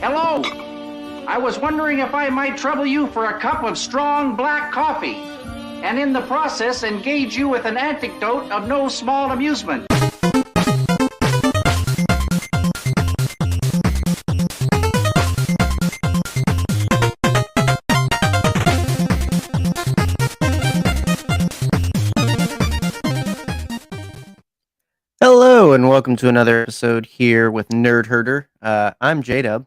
Hello. I was wondering if I might trouble you for a cup of strong black coffee, and in the process engage you with an anecdote of no small amusement. Hello and welcome to another episode here with Nerdherder. I'm J-Dub.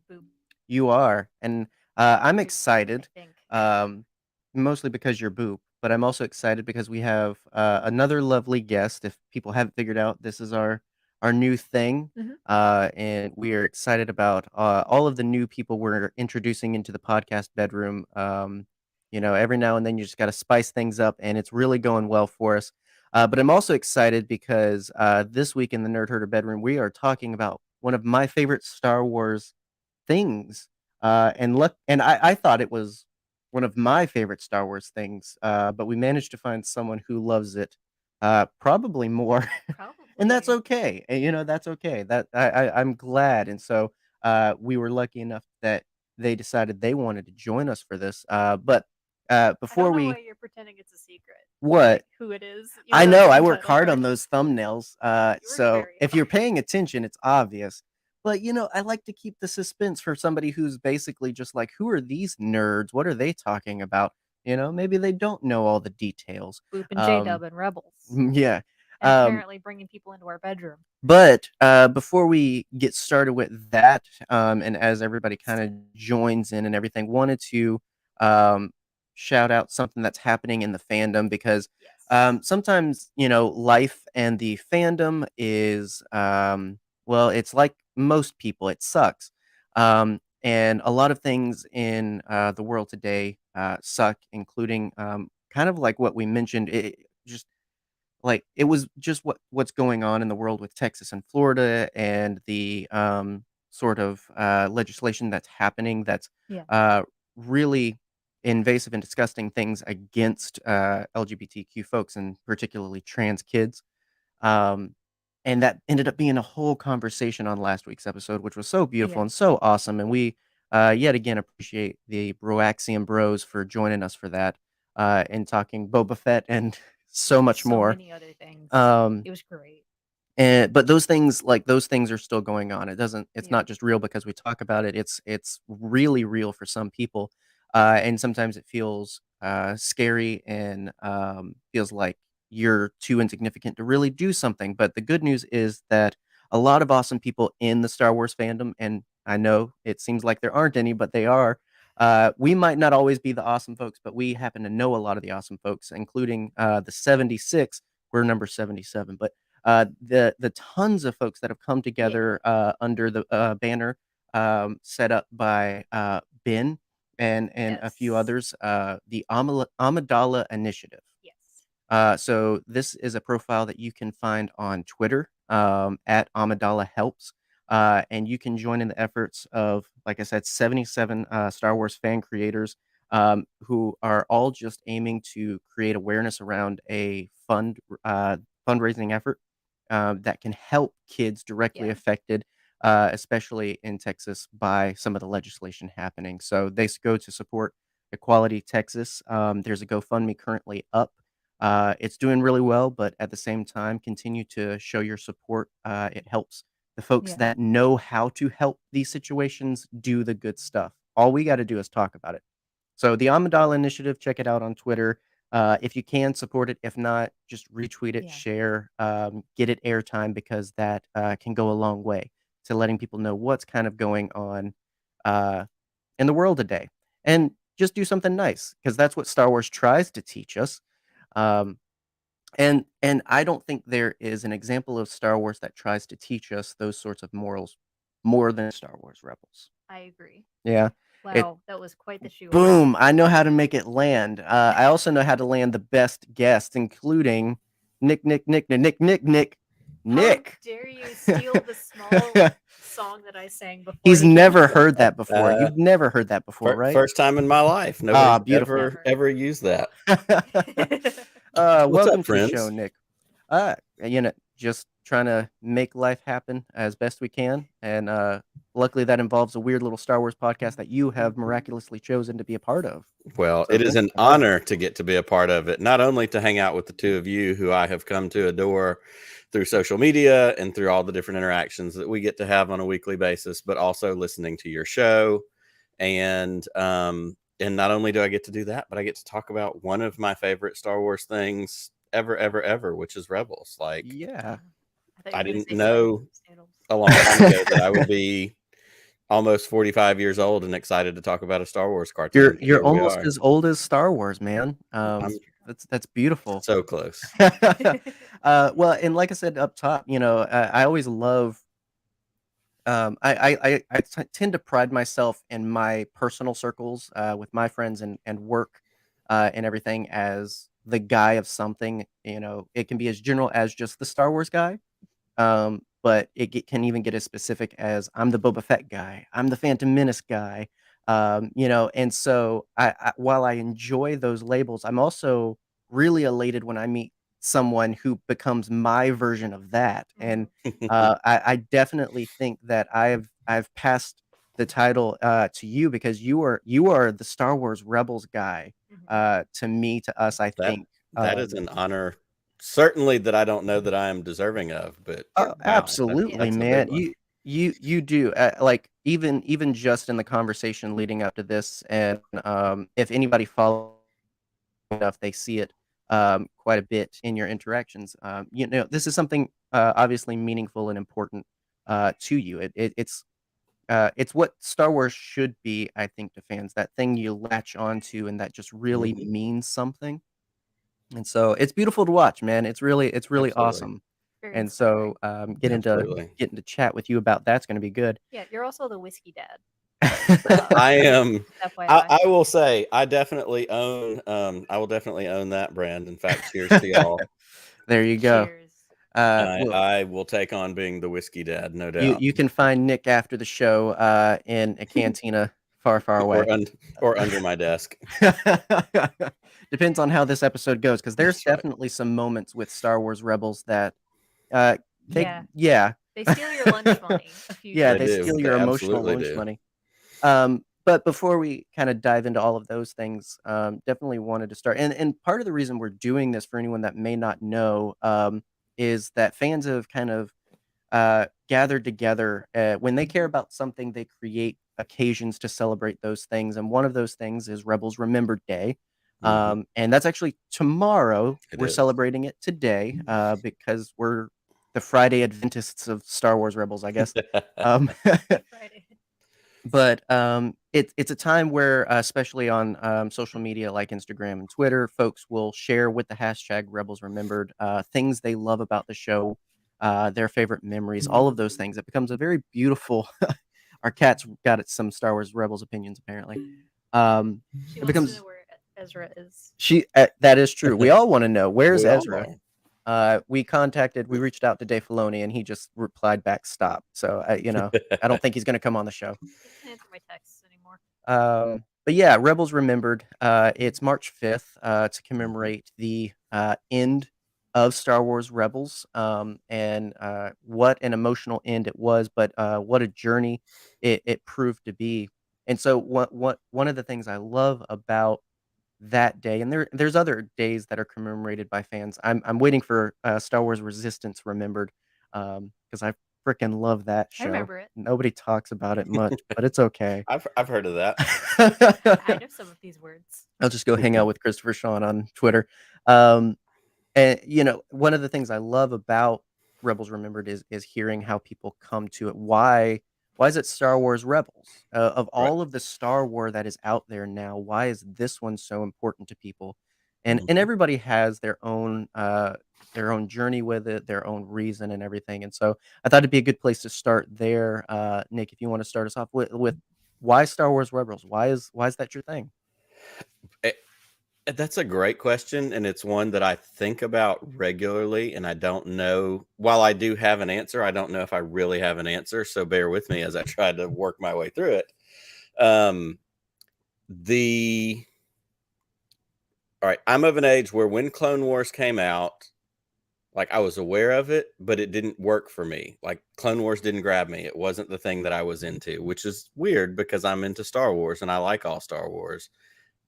Boom. You are, and I'm excited. I think. Mostly because you're Boop, but I'm also excited because we have another lovely guest. If people haven't figured out, this is our new thing, and we are excited about all of the new people we're introducing into the podcast bedroom. Every now and then you just got to spice things up, and it's really going well for us. But I'm also excited because this week in the Nerd Herder bedroom, we are talking about one of my favorite Star Wars things. And I thought it was one of my favorite Star Wars things, but we managed to find someone who loves it probably more, Probably. and that's okay. And, that's okay. I'm glad. And so we were lucky enough that they decided they wanted to join us for this. But before I don't know we why you're pretending it's a secret. what Like, who it is. I know I work hard on those thumbnails. So very if you're hard. paying attention, it's obvious. But I like to keep the suspense for somebody who's basically just like, who are these nerds? What are they talking about? Maybe they don't know all the details. Boop and J-Dub and Rebels. Yeah. And apparently bringing people into our bedroom. But before we get started with that, and as everybody kind of joins in and everything, wanted to shout out something that's happening in the fandom because sometimes, life and the fandom is, well, it's like most people, it sucks. And a lot of things in the world today suck, including kind of like what we mentioned. It was just what's going on in the world with Texas and Florida and the sort of legislation that's happening that's really invasive and disgusting things against LGBTQ folks and particularly trans kids. And that ended up being a whole conversation on last week's episode, which was so beautiful and so awesome. And we yet again appreciate the Broaxium Bros for joining us for that and talking Boba Fett and so much more. So many other things. It was great. But those things are still going on. It's not just real because we talk about it. It's really real for some people. And sometimes it feels scary and feels like you're too insignificant to really do something. But the good news is that a lot of awesome people in the Star Wars fandom, and I know it seems like there aren't any, but they are. We might not always be the awesome folks, but we happen to know a lot of the awesome folks, including the 76. We're number 77, but the tons of folks that have come together under the banner set up by Ben and a few others, the Amidala Initiative. Yes. So this is a profile that you can find on Twitter at Amidala Helps. And you can join in the efforts of, like I said, 77 Star Wars fan creators who are all just aiming to create awareness around a fundraising effort that can help kids directly affected, especially in Texas, by some of the legislation happening. So they go to support Equality Texas. There's a GoFundMe currently up. It's doing really well, but at the same time, continue to show your support. It helps the folks that know how to help these situations do the good stuff. All we got to do is talk about it. So the Amidala Initiative, check it out on Twitter. If you can, support it. If not, just retweet it, share, get it airtime because that can go a long way to letting people know what's kind of going on in the world today. And just do something nice because that's what Star Wars tries to teach us. And I don't think there is an example of Star Wars that tries to teach us those sorts of morals more than Star Wars Rebels. I agree. Yeah. Wow, that was quite the shoe. Boom. I know how to make it land. I also know how to land the best guests, including Nick. How dare you steal the small song that I sang before? He's never heard that before. You've never heard that before, right? First time in my life. Nobody's ever used that. Welcome up, to the show, Nick. Just trying to make life happen as best we can, and luckily that involves a weird little Star Wars podcast that you have miraculously chosen to be a part of. Well, So it is thank an you for that. honor to get to be a part of it, not only to hang out with the two of you who I have come to adore through social media and through all the different interactions that we get to have on a weekly basis, but also listening to your show. And not only do I get to do that, but I get to talk about one of my favorite Star Wars things ever, which is Rebels. Like, Yeah. I didn't know a long time ago that I would be almost 45 years old and excited to talk about a Star Wars cartoon. You're almost as old as Star Wars, man. That's beautiful. So close. Well, and like I said up top, I always love. I tend to pride myself in my personal circles with my friends and work and everything as the guy of something. It can be as general as just the Star Wars guy. But can even get as specific as I'm the Boba Fett guy, I'm the Phantom Menace guy, and so while I enjoy those labels, I'm also really elated when I meet someone who becomes my version of that, and I definitely think that I've passed the title to you because you are the Star Wars Rebels guy to me, to us, I think. That is an honor. Certainly that I don't know that I am deserving of, but wow, absolutely, man. You do like even just in the conversation leading up to this, and if anybody follows enough, they see it quite a bit in your interactions. This is something obviously meaningful and important to you. It's what Star Wars should be, I think, to fans. That thing you latch onto and that just really means something. And so it's beautiful to watch, man. It's really awesome. Very And so getting to chat with you about that's going to be good. Yeah, you're also the whiskey dad. I am. I will say I definitely own. I will definitely own that brand. In fact, cheers to y'all. There you go. Cheers. I will take on being the whiskey dad, no doubt. You can find Nick after the show in a cantina far away, or under my desk. Depends on how this episode goes, because there's definitely some moments with Star Wars Rebels that they steal your lunch money a few times. They steal your emotional lunch money. But before we kind of dive into all of those things, definitely wanted to start, and part of the reason we're doing this, for anyone that may not know, is that fans have kind of gathered together when they care about something. They create occasions to celebrate those things, and one of those things is Rebels Remembered Day. And that's actually tomorrow. We're celebrating it today because we're the Friday Adventists of Star Wars Rebels, I guess. But it's a time where, especially on social media like Instagram and Twitter, folks will share with the hashtag Rebels Remembered things they love about the show, their favorite memories, all of those things. It becomes a very beautiful. Our cat's got some Star Wars Rebels opinions, apparently. She wants to know where Ezra is. That is true. We all want to know, where's Ezra. We reached out to Dave Filoni, and he just replied back, "Stop." So I don't think he's going to come on the show. He doesn't answer my texts anymore. But yeah, Rebels Remembered. It's March 5th to commemorate the end of Star Wars Rebels, and what an emotional end it was, but what a journey it proved to be. And so one of the things I love about that day, and there's other days that are commemorated by fans. I'm waiting for Star Wars Resistance Remembered, because I freaking love that show. I remember it. Nobody talks about it much, but it's okay. I've heard of that. I know some of these words. I'll just go hang out with Christopher Sean on Twitter. And one of the things I love about Rebels Remembered is hearing how people come to it. Why is it Star Wars Rebels? Of all of the Star Wars that is out there now, why is this one so important to people? And everybody has their own journey with it, their own reason and everything. And so I thought it'd be a good place to start there. Nick, if you want to start us off with why Star Wars Rebels? Why is that your thing? That's a great question, and it's one that I think about regularly, and I don't know. While I do have an answer, I don't know if I really have an answer, so bear with me as I try to work my way through it. All right, I'm of an age where when Clone Wars came out, like I was aware of it, but it didn't work for me. Like Clone Wars didn't grab me. It wasn't the thing that I was into, which is weird because I'm into Star Wars and I like all Star Wars.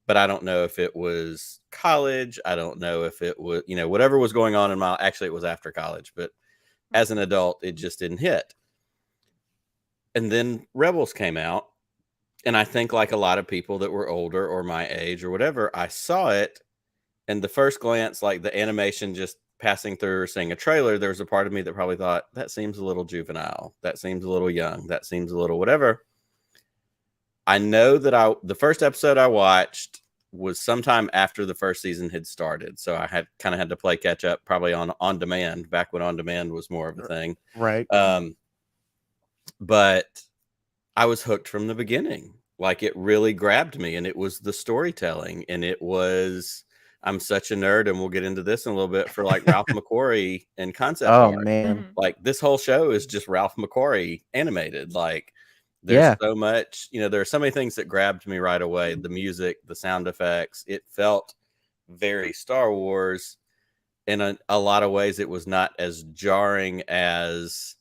But I don't know if it was college. I don't know if it was, whatever was going on in my, actually it was after college, but as an adult, it just didn't hit. And then Rebels came out. And I think like a lot of people that were older or my age or whatever, I saw it. And the first glance, like the animation just passing through or seeing a trailer, there was a part of me that probably thought, that seems a little juvenile. That seems a little young. That seems a little whatever. I know that the first episode I watched was sometime after the first season had started. So I had kind of had to play catch up probably on demand, back when on demand was more of a thing. Right. But I was hooked from the beginning. Like it really grabbed me, and it was the storytelling, and it was, I'm such a nerd, and we'll get into this in a little bit, for like Ralph McQuarrie and concept Oh art. man. Like this whole show is just Ralph McQuarrie animated. Like there's so much, there are so many things that grabbed me right away. The music, the sound effects, it felt very Star Wars. In a lot of ways, it was not as jarring as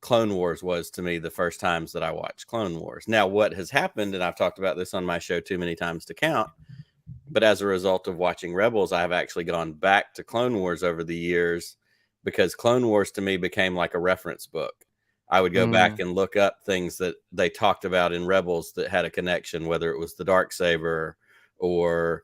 Clone Wars was to me the first times that I watched Clone Wars. Now, what has happened, and I've talked about this on my show too many times to count, but as a result of watching Rebels, I have actually gone back to Clone Wars over the years, because Clone Wars to me became like a reference book. I would go back and look up things that they talked about in Rebels that had a connection, whether it was the Darksaber or,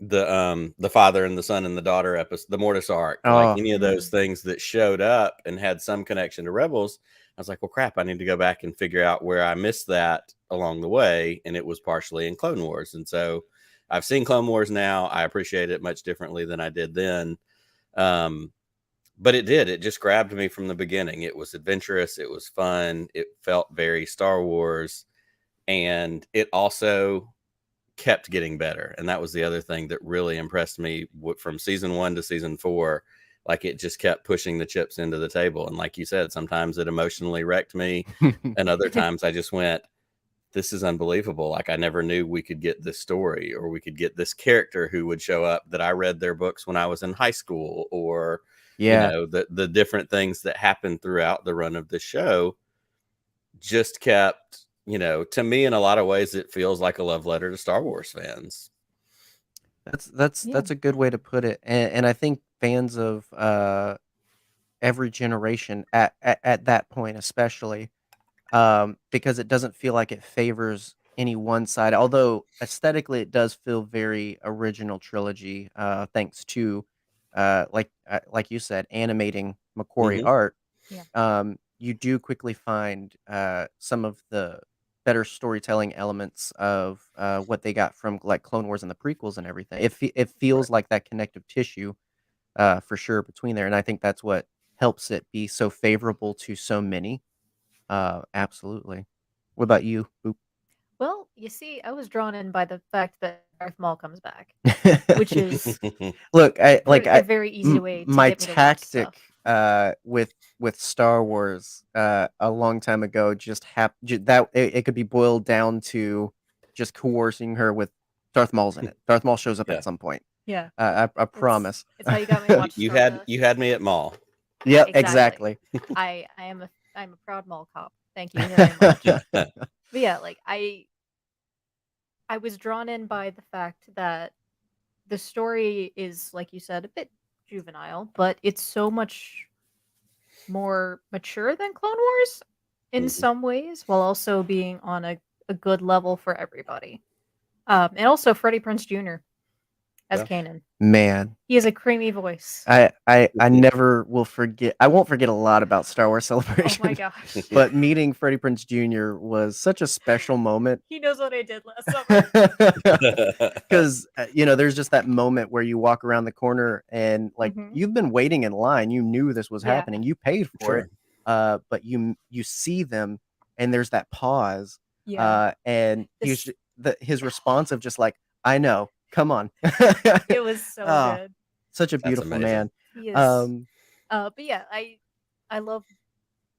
the father and the son and the daughter episode, the Mortis arc, like any of those things that showed up and had some connection to Rebels. I was like, well, crap, I need to go back and figure out where I missed that along the way. And it was partially in Clone Wars. And so I've seen Clone Wars now. I appreciate it much differently than I did then. But it just grabbed me from the beginning. It was adventurous. It was fun. It felt very Star Wars. And it also kept getting better. And that was the other thing that really impressed me from season 1 to season 4. Like it just kept pushing the chips into the table. And like you said, sometimes it emotionally wrecked me. And other times I just went, this is unbelievable. Like I never knew we could get this story, or we could get this character who would show up that I read their books when I was in high school, or, the different things that happened throughout the run of the show just kept, to me, in a lot of ways, it feels like a love letter to Star Wars fans. That's a good way to put it, and I think fans of every generation at that point, especially, because it doesn't feel like it favors any one side. Although aesthetically, it does feel very original trilogy, thanks to like you said, animating McQuarrie art. Yeah. You do quickly find some of the better storytelling elements of what they got from like Clone Wars and the prequels and everything. It feels like that connective tissue for sure between there, and I think that's what helps it be so favorable to so many. Absolutely. What about you, Boop? Well, you see, I was drawn in by the fact that Darth Maul comes back, which is Look, a very easy way to my get me to watch tactic stuff. with Star Wars a long time ago that it could be boiled down to just coercing her with Darth Maul's in it. Darth Maul shows up Yeah. at some point. Yeah. I promise. It's how you got me to watch you Stardust. had me at Maul. Yep, exactly. I'm a proud Maul cop. Thank you very much. But yeah, like I was drawn in by the fact that the story is, like you said, a bit juvenile, but it's so much more mature than Clone Wars in some ways, while also being on a good level for everybody. And also Freddie Prinze Jr. as Kanan. Man, He has a creamy voice. I never will forget. I won't forget a lot about Star Wars Celebration. Oh my gosh. But meeting Freddie Prinze Jr. was such a special moment. He knows what I did last summer. Because there's just that moment where you walk around the corner and like you've been waiting in line. You knew this was happening. You paid for it. But you see them, and there's that pause. Yeah. And his response of just like, I know. Come on. It was so good. Such a beautiful man. He is. But yeah, I love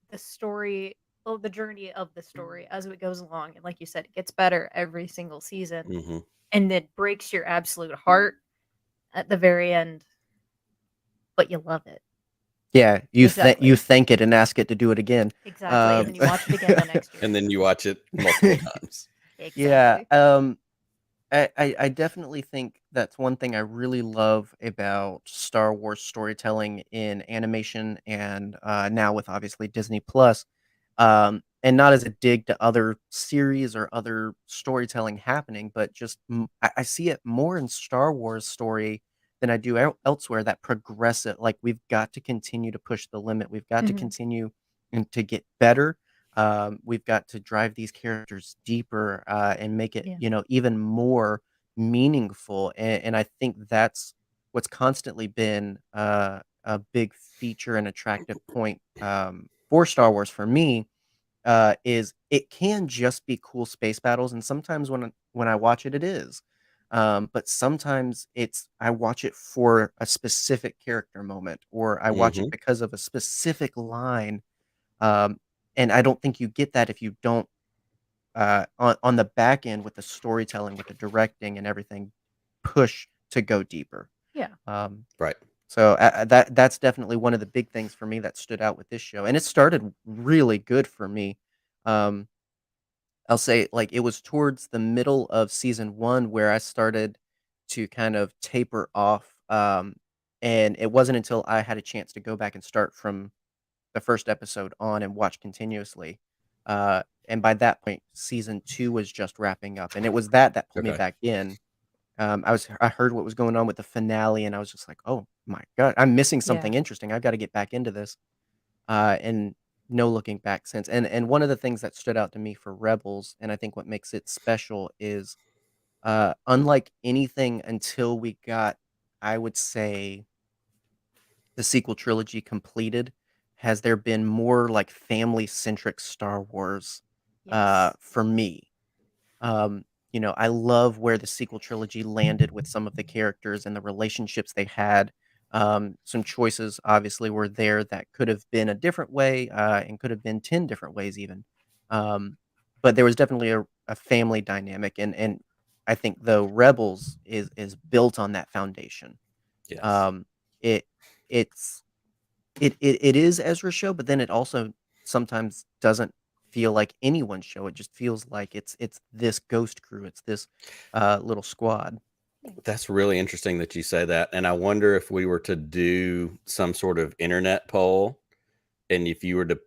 the story, the journey of the story as it goes along. And like you said, it gets better every single season. And it breaks your absolute heart at the very end. but you love it. Yeah, you Exactly. you thank it and ask it to do it again. Exactly. And then you watch it again the next year. And then you watch it multiple times. Yeah, Exactly. I definitely think that's one thing I really love about Star Wars storytelling in animation and now with obviously Disney Plus. And not as a dig to other series or other storytelling happening, but just I see it more in Star Wars story than I do elsewhere. That progressive, like we've got to continue to push the limit. We've got to Mhm. continue and to get better. We've got to drive these characters deeper and make it, Yeah. even more meaningful. And I think that's what's constantly been a big feature and attractive point for Star Wars for me is it can just be cool space battles, and sometimes when I watch it, it is. But sometimes I watch it for a specific character moment, or I watch it Hmm. because of a specific line. Um, and I don't think you get that if you don't on the back end with the storytelling, with the directing and everything, push to go deeper. Yeah. Um, Right. so that's definitely one of the big things for me that stood out with this show, and it started really good for me. Um, I'll say like it was towards the middle of season 1 where I started to kind of taper off, and it wasn't until I had a chance to go back and start from the first episode on and watch continuously. And by that point, season 2 was just wrapping up, and it was that pulled me Okay. back in. I heard what was going on with the finale, and I was just like, "Oh my god, I'm missing Yeah. something interesting. I've got to get back into this." And no looking back since. And one of the things that stood out to me for Rebels, and I think what makes it special is, unlike anything until we got, I would say, the sequel trilogy completed, has there been more like family centric Star Wars, Yes. for me. Um, I love where the sequel trilogy landed with some of the characters and the relationships they had. Some choices obviously were there that could have been a different way, and could have been 10 different ways even. Um, but there was definitely a family dynamic, and I think though Rebels is built on that foundation. Yes. Um, it it's it is Ezra's show, but then it also sometimes doesn't feel like anyone's show. It just feels like it's this ghost crew. It's this little squad. That's really interesting that you say that. And I wonder if we were to do some sort of internet poll, and if you were to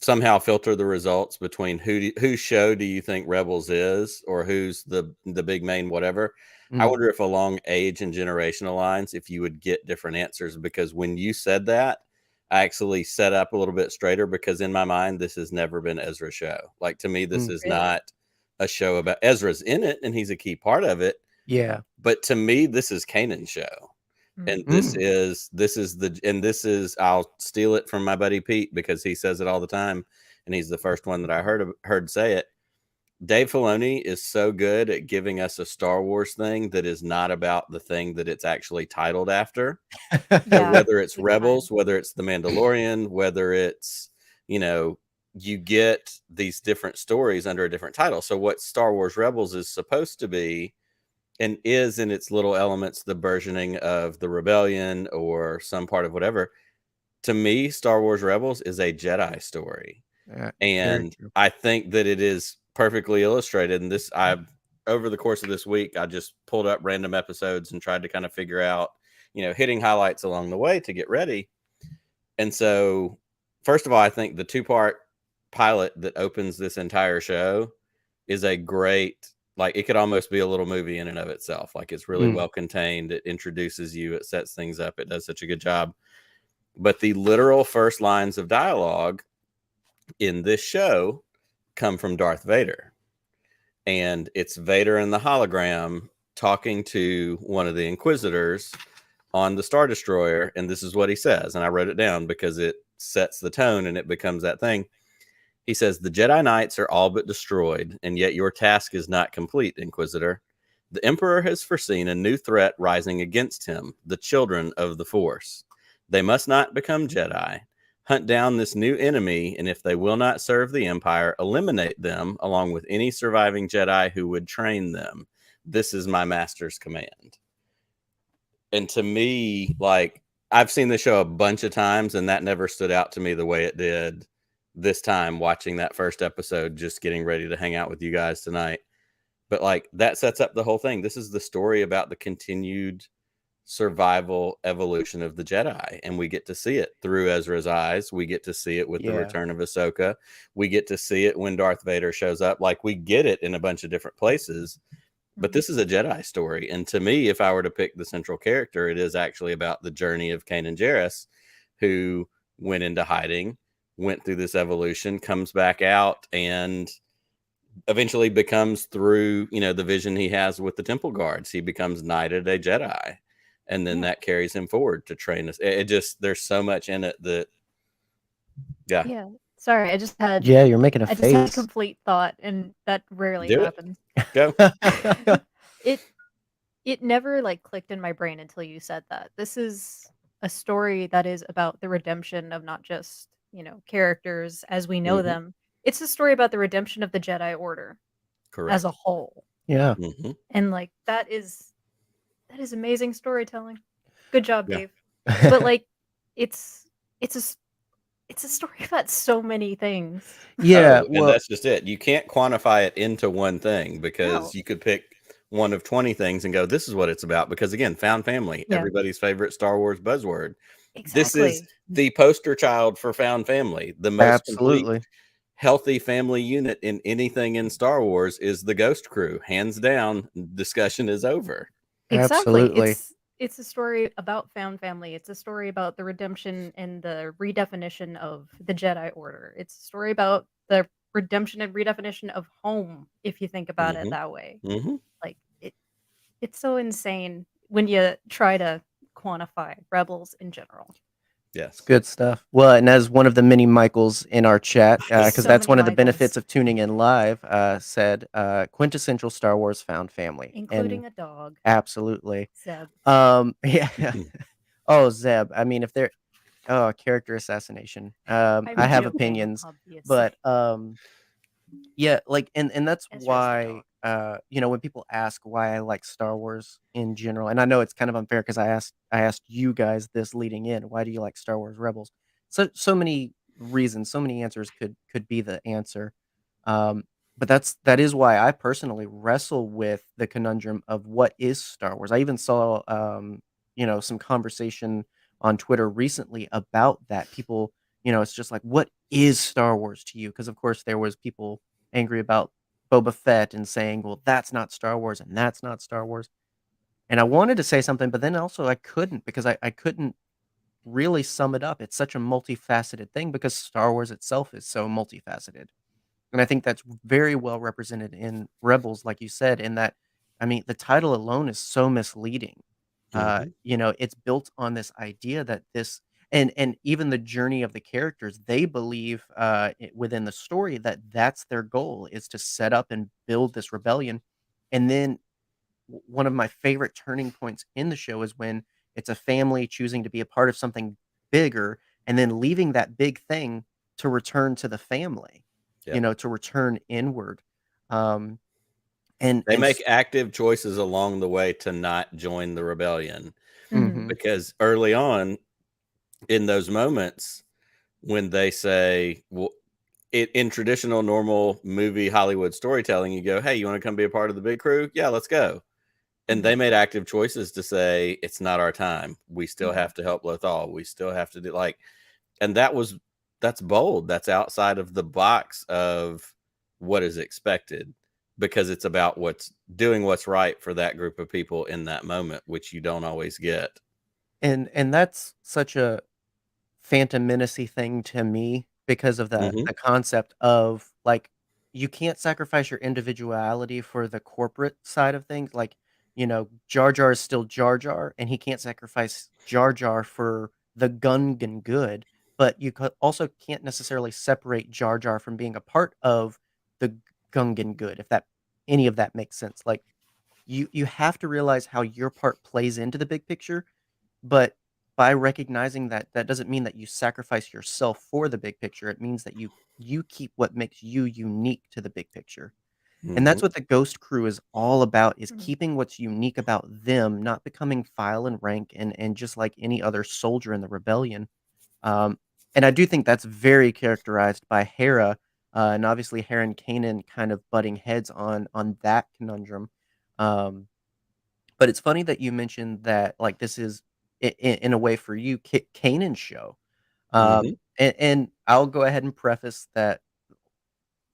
somehow filter the results between whose show do you think Rebels is, or who's the big main whatever. I Mm, wonder if along age and generational lines, if you would get different answers, because when you said that, I actually set up a little bit straighter, because in my mind, this has never been Ezra's show. Like, to me, this mm, is Really? not a show about Ezra's in it, and he's a key part of it. yeah. But to me, this is Kanan's show. And Mm. Mm, this is I'll steal it from my buddy Pete, because he says it all the time, and he's the first one that I heard say it. Dave Filoni is so good at giving us a Star Wars thing that is not about the thing that it's actually titled after. So Yeah. whether it's Big time. Rebels, whether it's The Mandalorian, whether it's, you get these different stories under a different title. So what Star Wars Rebels is supposed to be, and is in its little elements, the burgeoning of the rebellion or some part of whatever. To me, Star Wars Rebels is a Jedi story. yeah, very And true. I think that it is perfectly illustrated. And over the course of this week, I just pulled up random episodes and tried to kind of figure out, hitting highlights along the way to get ready. And so, first of all, I think the 2-part pilot that opens this entire show is a great, like, it could almost be a little movie in and of itself. Like, it's really Mm, well contained. It introduces you, it sets things up. It does such a good job. But the literal first lines of dialogue in this show come from Darth Vader. And it's Vader in the hologram talking to one of the Inquisitors on the Star Destroyer. And this is what he says. And I wrote it down because it sets the tone and it becomes that thing. He says, "The Jedi Knights are all but destroyed, and yet your task is not complete, Inquisitor. The Emperor has foreseen a new threat rising against him, the children of the Force. They must not become Jedi. Hunt down this new enemy, and if they will not serve the Empire, eliminate them along with any surviving Jedi who would train them. This is my master's command." And to me, like, I've seen the show a bunch of times, and that never stood out to me the way it did this time watching that first episode, just getting ready to hang out with you guys tonight. But like that sets up the whole thing. This is the story about the continued survival evolution of the Jedi, and we get to see it through Ezra's eyes. We get to see it with the return of Ahsoka. We get to see it when Darth Vader shows up. Like, we get it in a bunch of different places, but this is a Jedi story. And to me, if I were to pick the central character, it is actually about the journey of Kanan Jarrus, who went into hiding, went through this evolution, comes back out, and eventually becomes, through, you know, the vision he has with the temple guards, he becomes knighted a Jedi. And then that carries him forward to train us. It just, there's so much in it that, Yeah. Sorry, I just had. Yeah, you're making a I just had a face. complete thought, and that rarely Do it. happens. Go. It never like clicked in my brain until you said that. This is a story that is about the redemption of not just, you know, characters as we know them. It's a story about the redemption of the Jedi Order as a whole. Yeah. And like that is amazing storytelling. Good job, Dave. But like it's a story about so many things. Yeah, and that's just it. You can't quantify it into one thing, because you could pick one of 20 things and go, this is what it's about. Because again, found family, everybody's favorite Star Wars buzzword. Exactly. This is the poster child for found family. The most complete, healthy family unit in anything in Star Wars is the Ghost Crew. Hands down, discussion is over. Exactly. Absolutely. It's a story about found family. It's a story about the redemption and the redefinition of the Jedi Order. It's a story about the redemption and redefinition of home, if you think about it that way. Like it's so insane when you try to quantify Rebels in general. Yes. Good stuff. Well, and as one of the many Michaels in our chat, because So that's many one of the Michaels. benefits of tuning in live, said quintessential Star Wars found family. Including And a dog. absolutely. Zeb. Yeah. Oh, Zeb. I mean, if they're character assassination. I have joking, opinions, obviously. but yeah, like and that's Ezra's the why dog. you know, when people ask why I like Star Wars in general, and I know it's kind of unfair because I asked you guys this leading in, why do you like Star Wars Rebels? So many reasons, so many answers could be the answer. But that is why I personally wrestle with the conundrum of what is Star Wars. I even saw you know, some conversation on Twitter recently about that. People, you know, it's just like, what is Star Wars to you? Because of course there was people angry about Boba Fett and saying, well, that's not Star Wars and that's not Star Wars. And I wanted to say something, but then also I couldn't, because I couldn't really sum it up. It's such a multifaceted thing because Star Wars itself is so multifaceted. And I think that's very well represented in Rebels, like you said, in that, I mean, the title alone is so misleading. You know, it's built on this idea that this, and even the journey of the characters, they believe within the story that that's their goal, is to set up and build this rebellion. And then one of my favorite turning points in the show is when it's a family choosing to be a part of something bigger and then leaving that big thing to return to the family, you know, to return inward. And they make active choices along the way to not join the rebellion, because early on in those moments when they say, well, in traditional normal movie Hollywood storytelling, you go, hey, you want to come be a part of the big crew? Yeah, let's go. And they made active choices to say, it's not our time. We still have to help Lothal. We still have to do and that's bold. That's outside of the box of what is expected, because it's about doing what's right for that group of people in that moment, which you don't always get. And that's such a Phantom Menace-y thing to me because of the concept of, like, you can't sacrifice your individuality for the corporate side of things. Like, you know, Jar Jar is still Jar Jar, and he can't sacrifice Jar Jar for the Gungan good, but you also can't necessarily separate Jar Jar from being a part of the Gungan good, if that any of that makes sense. Like, you have to realize how your part plays into the big picture, but by recognizing that, that doesn't mean that you sacrifice yourself for the big picture. It means that you keep what makes you unique to the big picture. And that's Mhm. what the Ghost Crew is all about, is Mhm. keeping what's unique about them, not becoming file and rank and just like any other soldier in the rebellion. Um, and I do think that's very characterized by Hera, and obviously Hera and Kanan kind of butting heads on that conundrum. Um, but it's funny that you mentioned that, like, this is in a way for you, Kanan's show. Mhm. And I'll go ahead and preface that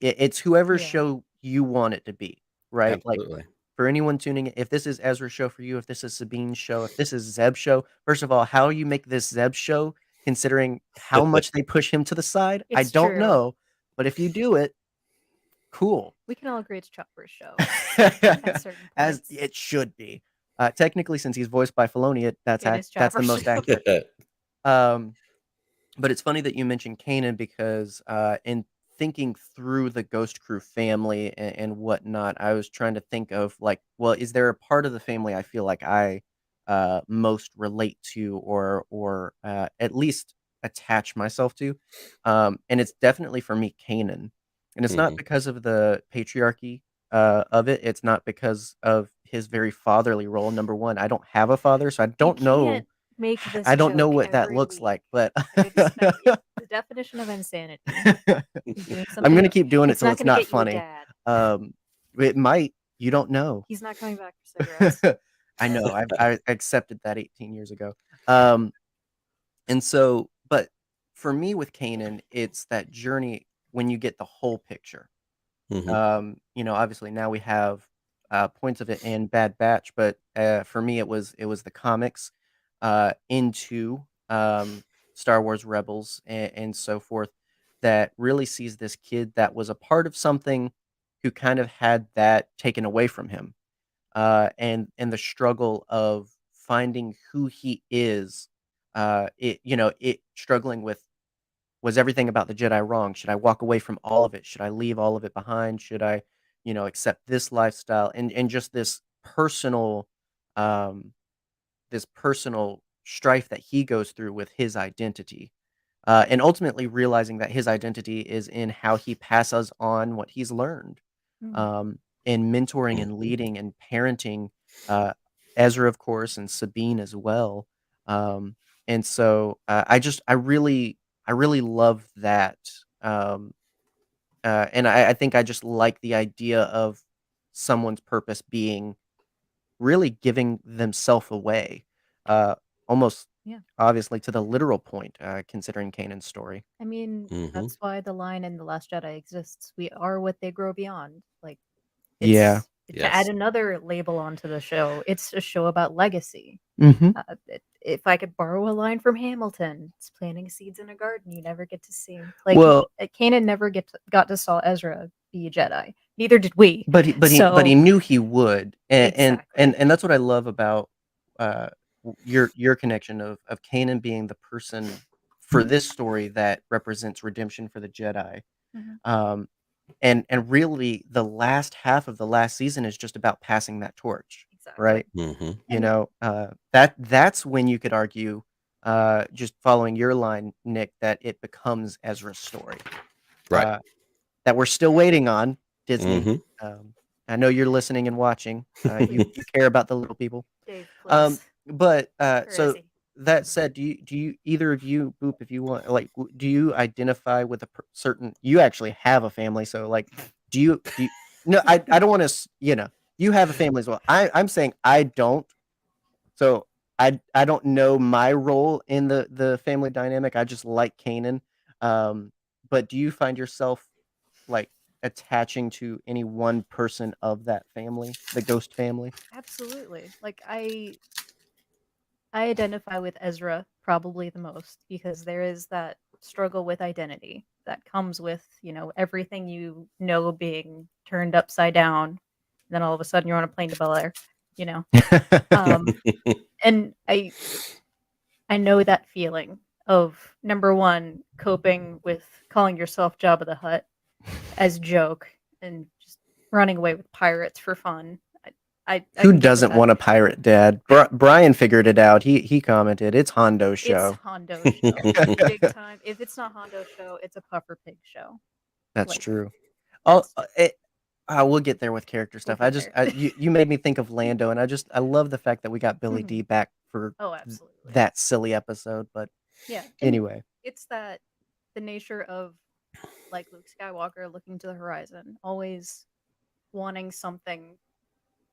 it's whoever's Yeah. show you want it to be, right? Like, Absolutely. for anyone tuning in, if this is Ezra's show for you, if this is Sabine's show, if this is Zeb's show, first of all, how you make this Zeb show, considering how much they push him to the side, I It's don't true. know. But if you do it, cool. We can all agree it's Chopper's show at certain As points. it should be. Technically, since he's voiced by Filoni, that's It is the Chopper's most show. accurate. Um, but it's funny that you mentioned Kanan because in thinking through the Ghost Crew family and whatnot, I was trying to think of, like, well, is there a part of the family I feel like I most relate to or at least attach myself to? And it's definitely for me Kanan, and it's not Mhm. because of the patriarchy of it. It's not because of his very fatherly role. Number one, I don't have a father, so I You don't know. can't make this I don't know joke what that every looks week. like, but I respect it's the definition of insanity. You're doing I'm something. gonna keep doing it It's till not it's going to not get you a funny. dad. It might. You don't know. He's not coming back for cigarettes. I know. I accepted that 18 years ago. Um, and so, but for me with Kanan, it's that journey when you get the whole picture. Mhm. Obviously now we have points of it in Bad Batch, but for me it was the comics into Star Wars Rebels and so forth that really sees this kid that was a part of something who kind of had that taken away from him, and the struggle of finding who he is, it struggling with, was everything about the Jedi wrong? Should I walk away from all of it? Should I leave all of it behind? Should I, accept this lifestyle? And just um, this personal strife that he goes through with his identity, and ultimately realizing that his identity is in how he passes on what he's learned, Mm. um, and mentoring and Mhm. leading and parenting uh, Ezra, of course, and Sabine as well. Um, and so I really love that. Um, and I think I just like the idea of someone's purpose being really giving themselves away, uh, almost Yeah. obviously to the literal point, considering Kanan's story. I mean, Mhm. that's why the line in The Last Jedi exists. We are what they grow beyond. Like, Yeah. to add Yes. another label onto the show, it's a show about legacy. Hmm. If I could borrow a line from Hamilton, it's planting seeds in a garden you never get to see. Like, Well, Kanan never got to saw Ezra be a Jedi. Neither did we. but he knew he would, Exactly. and that's what I love about uh, your connection of Kanan being the person for this story that represents redemption for the Jedi. Mhm. Um, and really, the last half of the last season is just about passing that torch, Exactly. right? Mhm. That's when you could argue, just following your line, Nick, that it becomes Ezra's story. Right. Uh, that we're still waiting on, Disney. Mhm. Um, I know you're listening and watching. You care about the little people. Dave, Um, please. but Where is so he? that said, do you either of you, Boop, if you want, like, do you identify with a certain? You actually have a family, so like, do you? No, I don't want to. You have a family as well. I'm saying I don't. So I don't know my role in the family dynamic. I just like Kanan. Um, but do you find yourself like attaching to any one person of that family, the Ghost family? Absolutely. Like, I identify with Ezra probably the most because there is that struggle with identity that comes with, everything being turned upside down. Then all of a sudden you're on a plane to Bel Air, you know. Um, and I know that feeling of, number one, coping with calling yourself Jabba the Hutt as a joke and just running away with pirates for fun. I Who can get with doesn't that. want a pirate dad? Brian figured it out. He commented, "It's Hondo's It's show." Hondo show. Big time. If it's not Hondo show, it's a Puffer Pig show. That's Like, true. Oh, that's We'll get there with character stuff. We'll get there. You made me think of Lando, and I love the fact that we got Billy Mhm. D back for Oh, absolutely. that silly episode. But Yeah. And anyway, it's that the nature of like Luke Skywalker looking to the horizon, always wanting something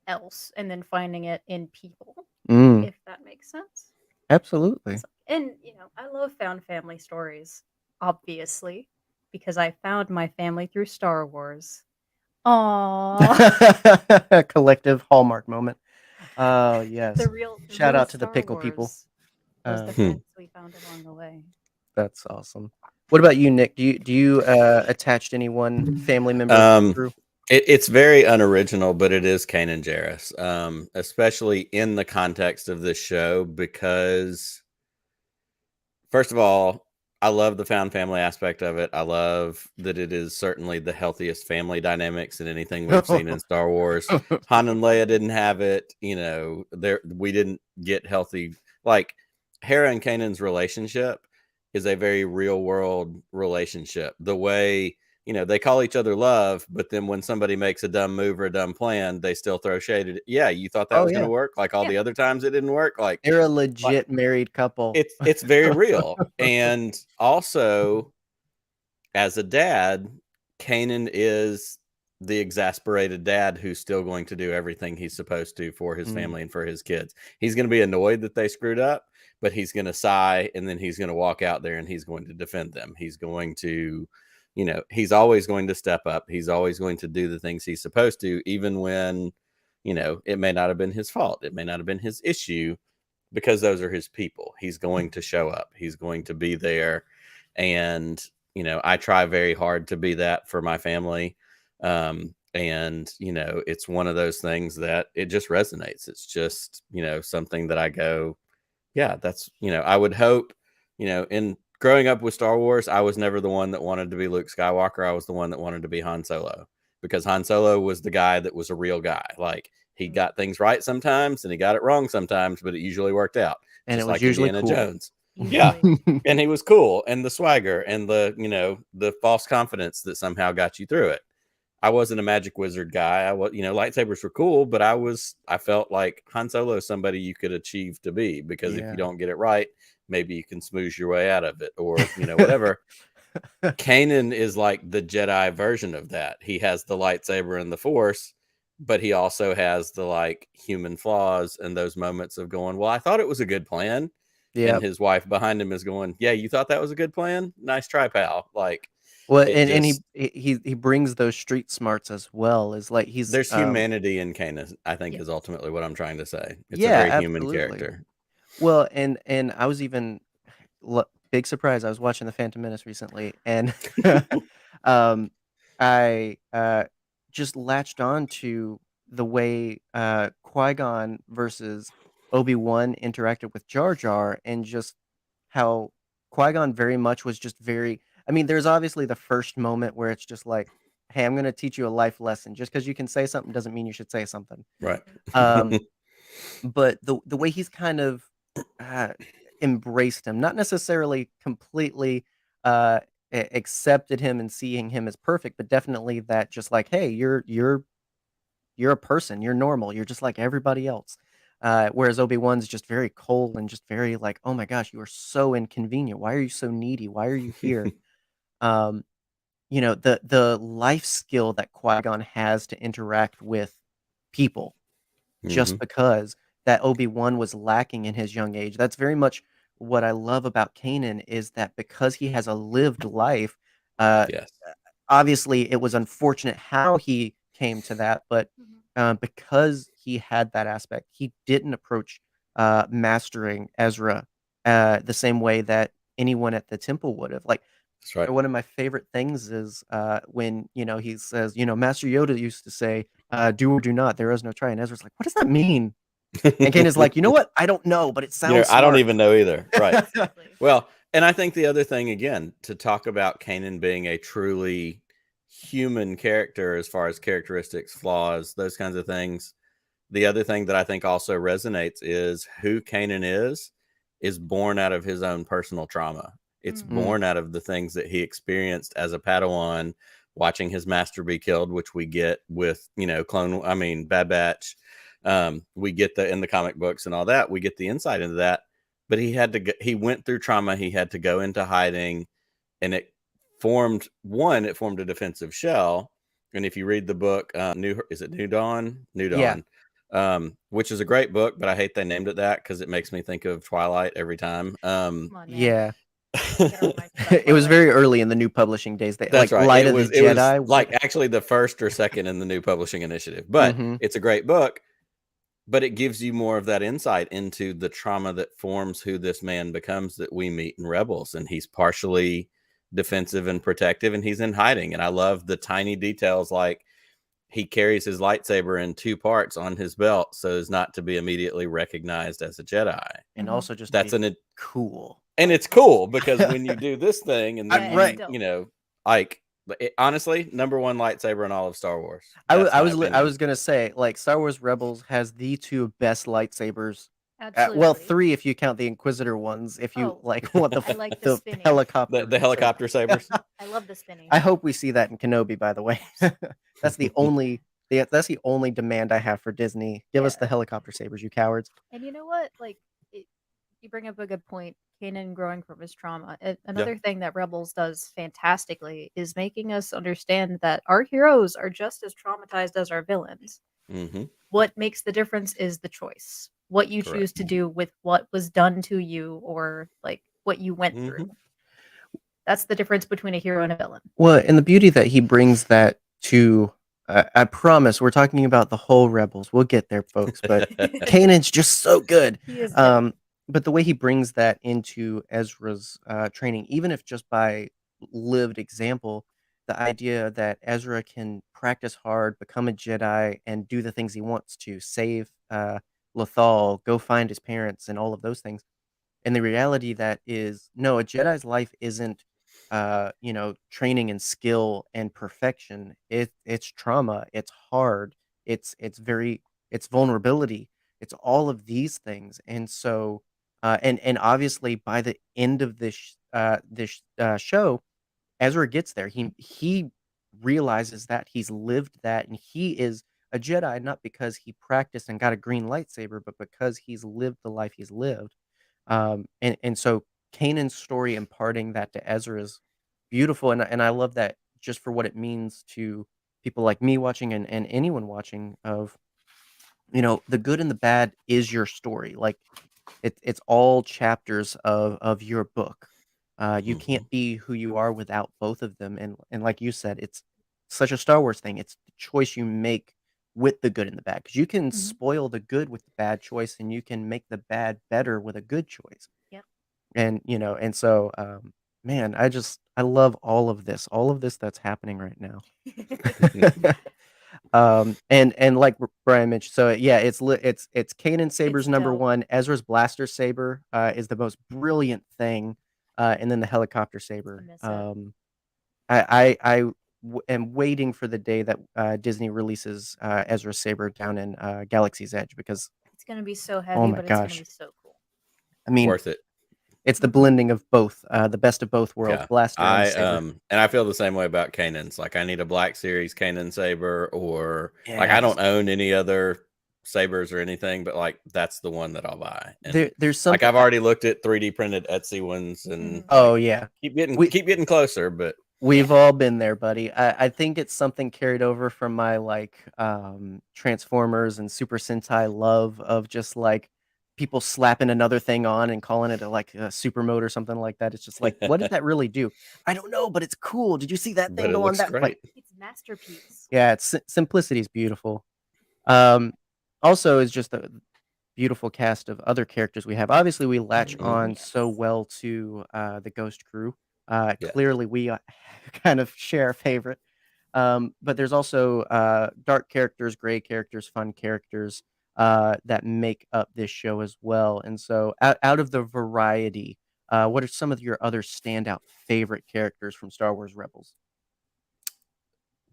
else and then finding it in people, if that makes sense. absolutely. And I love found family stories, obviously, because I found my family through Star Wars. Aww. Collective Hallmark moment. Oh yes. The real Shout out to the Star pickle people. Wars was the Uh, friends we found along the way. That's awesome. What about you, Nick? Do you attach to any one family member of the crew? It's very unoriginal, but it is Kanan Jarrus, especially in the context of this show, because first of all, I love the found family aspect of it. I love that it is certainly the healthiest family dynamics in anything we've seen in Star Wars. Han and Leia didn't have it. We didn't get healthy. Like Hera and Kanan's relationship is a very real world relationship. The way, they call each other love, but then when somebody makes a dumb move or a dumb plan, they still throw shade at it. Yeah, you thought that was going to work? Like all the other times it didn't work? Like they're a legit married couple. It's very real. And also, as a dad, Kanan is the exasperated dad who's still going to do everything he's supposed to for his family and for his kids. He's going to be annoyed that they screwed up, but he's going to sigh, and then he's going to walk out there and he's going to defend them. He's going to, he's always going to step up. He's always going to do the things he's supposed to, even when, it may not have been his fault. It may not have been his issue, because those are his people. He's going to show up. He's going to be there. And, I try very hard to be that for my family. And, it's one of those things that it just resonates. It's just, something that I go, yeah, that's, I would hope, in growing up with Star Wars, I was never the one that wanted to be Luke Skywalker. I was the one that wanted to be Han Solo, because Han Solo was the guy that was a real guy. Like, he got things right sometimes and he got it wrong sometimes, but it usually worked out. And just it was like usually Indiana cool. Jones. Yeah. And he was cool, and the swagger and the, the false confidence that somehow got you through it. I wasn't a magic wizard guy. I was, lightsabers were cool, but I felt like Han Solo is somebody you could achieve to be, because if you don't get it right, maybe you can smooth your way out of it, or, whatever. Kanan is like the Jedi version of that. He has the lightsaber and the Force, but he also has the like human flaws and those moments of going, well, I thought it was a good plan. And his wife behind him is going, yeah, you thought that was a good plan? Nice try, pal. Like, well, and he brings those street smarts as well. Is like there's humanity in Kanan, I think, is ultimately what I'm trying to say. It's a very human character. Well, and I was even big surprise. I was watching The Phantom Menace recently, and I just latched on to the way Qui-Gon versus Obi-Wan interacted with Jar Jar, and just how Qui-Gon very much was just very. I mean, there's obviously the first moment where it's just like, "Hey, I'm going to teach you a life lesson. Just because you can say something doesn't mean you should say something." Right. But the way he's kind of embraced him, not necessarily completely accepted him and seeing him as perfect, but definitely that just like, hey, you're a person, you're normal, you're just like everybody else. Whereas Obi-Wan's just very cold and just very like, oh my gosh, you are so inconvenient. Why are you so needy? Why are you here? The life skill that Qui-Gon has to interact with people, just because that Obi-Wan was lacking in his young age. That's very much what I love about Kanan, is that because he has a lived life, obviously it was unfortunate how he came to that, but because he had that aspect, he didn't approach mastering Ezra the same way that anyone at the temple would have. Like, that's right. One of my favorite things is when, he says, Master Yoda used to say, do or do not, there is no try. And Ezra's like, what does that mean? And Kanan's like, you know what? I don't know, but it sounds I smart. don't even know either. Right. Well, and I think the other thing, again, to talk about Kanan being a truly human character as far as characteristics, flaws, those kinds of things. The other thing that I think also resonates is who Kanan is born out of his own personal trauma. It's born out of the things that he experienced as a Padawan, watching his master be killed, which we get with, Bad Batch. We get in the comic books and all that. We get the insight into that. But he went through trauma. He had to go into hiding, and it formed a defensive shell. And if you read the book, New Dawn? New Dawn. Yeah. Which is a great book, but I hate they named it that because it makes me think of Twilight every time. Come on, man. Yeah. Get off my stuff, It was Twilight. very early in the new publishing days. That's like right. Light It of was the Jedi. like actually the first or second in the new publishing initiative, but it's a great book. But it gives you more of that insight into the trauma that forms who this man becomes that we meet in Rebels. And he's partially defensive and protective, and he's in hiding. And I love the tiny details, like he carries his lightsaber in 2 parts on his belt so as not to be immediately recognized as a Jedi. And also just that's cool. And it's cool because when you do this thing and then Right. honestly, #1 lightsaber in all of Star Wars. I was gonna say, like, Star Wars Rebels has the 2 best lightsabers. Absolutely. 3 if you count the Inquisitor ones. If you want I like the spinning. helicopter, the helicopter sabers. I love the spinning. I hope we see that in Kenobi. By the way, that's the only demand I have for Disney. Give us the helicopter sabers, you cowards. And you know what? Like, you bring up a good point. Kanan growing from his trauma. Another thing that Rebels does fantastically is making us understand that our heroes are just as traumatized as our villains. Mm-hmm. What makes the difference is the choice. What you choose to do with what was done to you, or like what you went through. That's the difference between a hero and a villain. Well, and the beauty that he brings that to, I promise, we're talking about the whole Rebels. We'll get there, folks. But Kanan's just so good. He is good. But the way he brings that into Ezra's training, even if just by lived example, the idea that Ezra can practice hard, become a Jedi, and do the things he wants to, save Lothal, go find his parents, and all of those things. And the reality that is, no, a Jedi's life isn't, training and skill and perfection. It's trauma. It's hard. It's vulnerability. It's all of these things. And so, and obviously by the end of this show, Ezra gets there. He realizes that he's lived that, and he is a Jedi not because he practiced and got a green lightsaber, but because he's lived the life he's lived. And so Kanan's story imparting that to Ezra is beautiful, and I love that just for what it means to people like me watching and anyone watching. Of the good and the bad is your story. Like it's all chapters of your book. You can't be who you are without both of them, and like you said, it's such a Star Wars thing. It's the choice you make with the good and the bad, because you can spoil the good with the bad choice, and you can make the bad better with a good choice. Yep. And so man, I love all of this that's happening right now. And like Brian mentioned, so yeah, it's Kanan Saber's It's dope. #1. Ezra's blaster saber is the most brilliant thing, and then the helicopter saber. I miss I am waiting for the day that Disney releases Ezra's saber down in Galaxy's Edge, because It's gonna be so heavy, my but it's gonna gosh. be so cool. I mean, Worth it. it's the blending of both, the best of both worlds, Yeah. blaster and saber. And I feel the same way about Kanan's. Like, I need a Black Series Kanan saber, or like, I Yes. don't own any other sabers or anything, but like, that's the one that I'll buy. And There's something like, I've already looked at 3D printed Etsy ones, and Oh yeah, keep getting closer. But we've all been there, buddy. I think it's something carried over from my Transformers and Super Sentai love of just like people slapping another thing on and calling it a super mode or something like that. It's just like, what does that really do? I don't know, but it's cool. Did you see that but thing it go on looks that? great. It's a masterpiece. Yeah, it's simplicity is beautiful. Also is just a beautiful cast of other characters we have. Obviously, we latch on so well to the Ghost crew. Clearly, we kind of share a favorite. But there's also dark characters, gray characters, fun characters that make up this show as well. And so, out of the variety, what are some of your other standout favorite characters from Star Wars Rebels?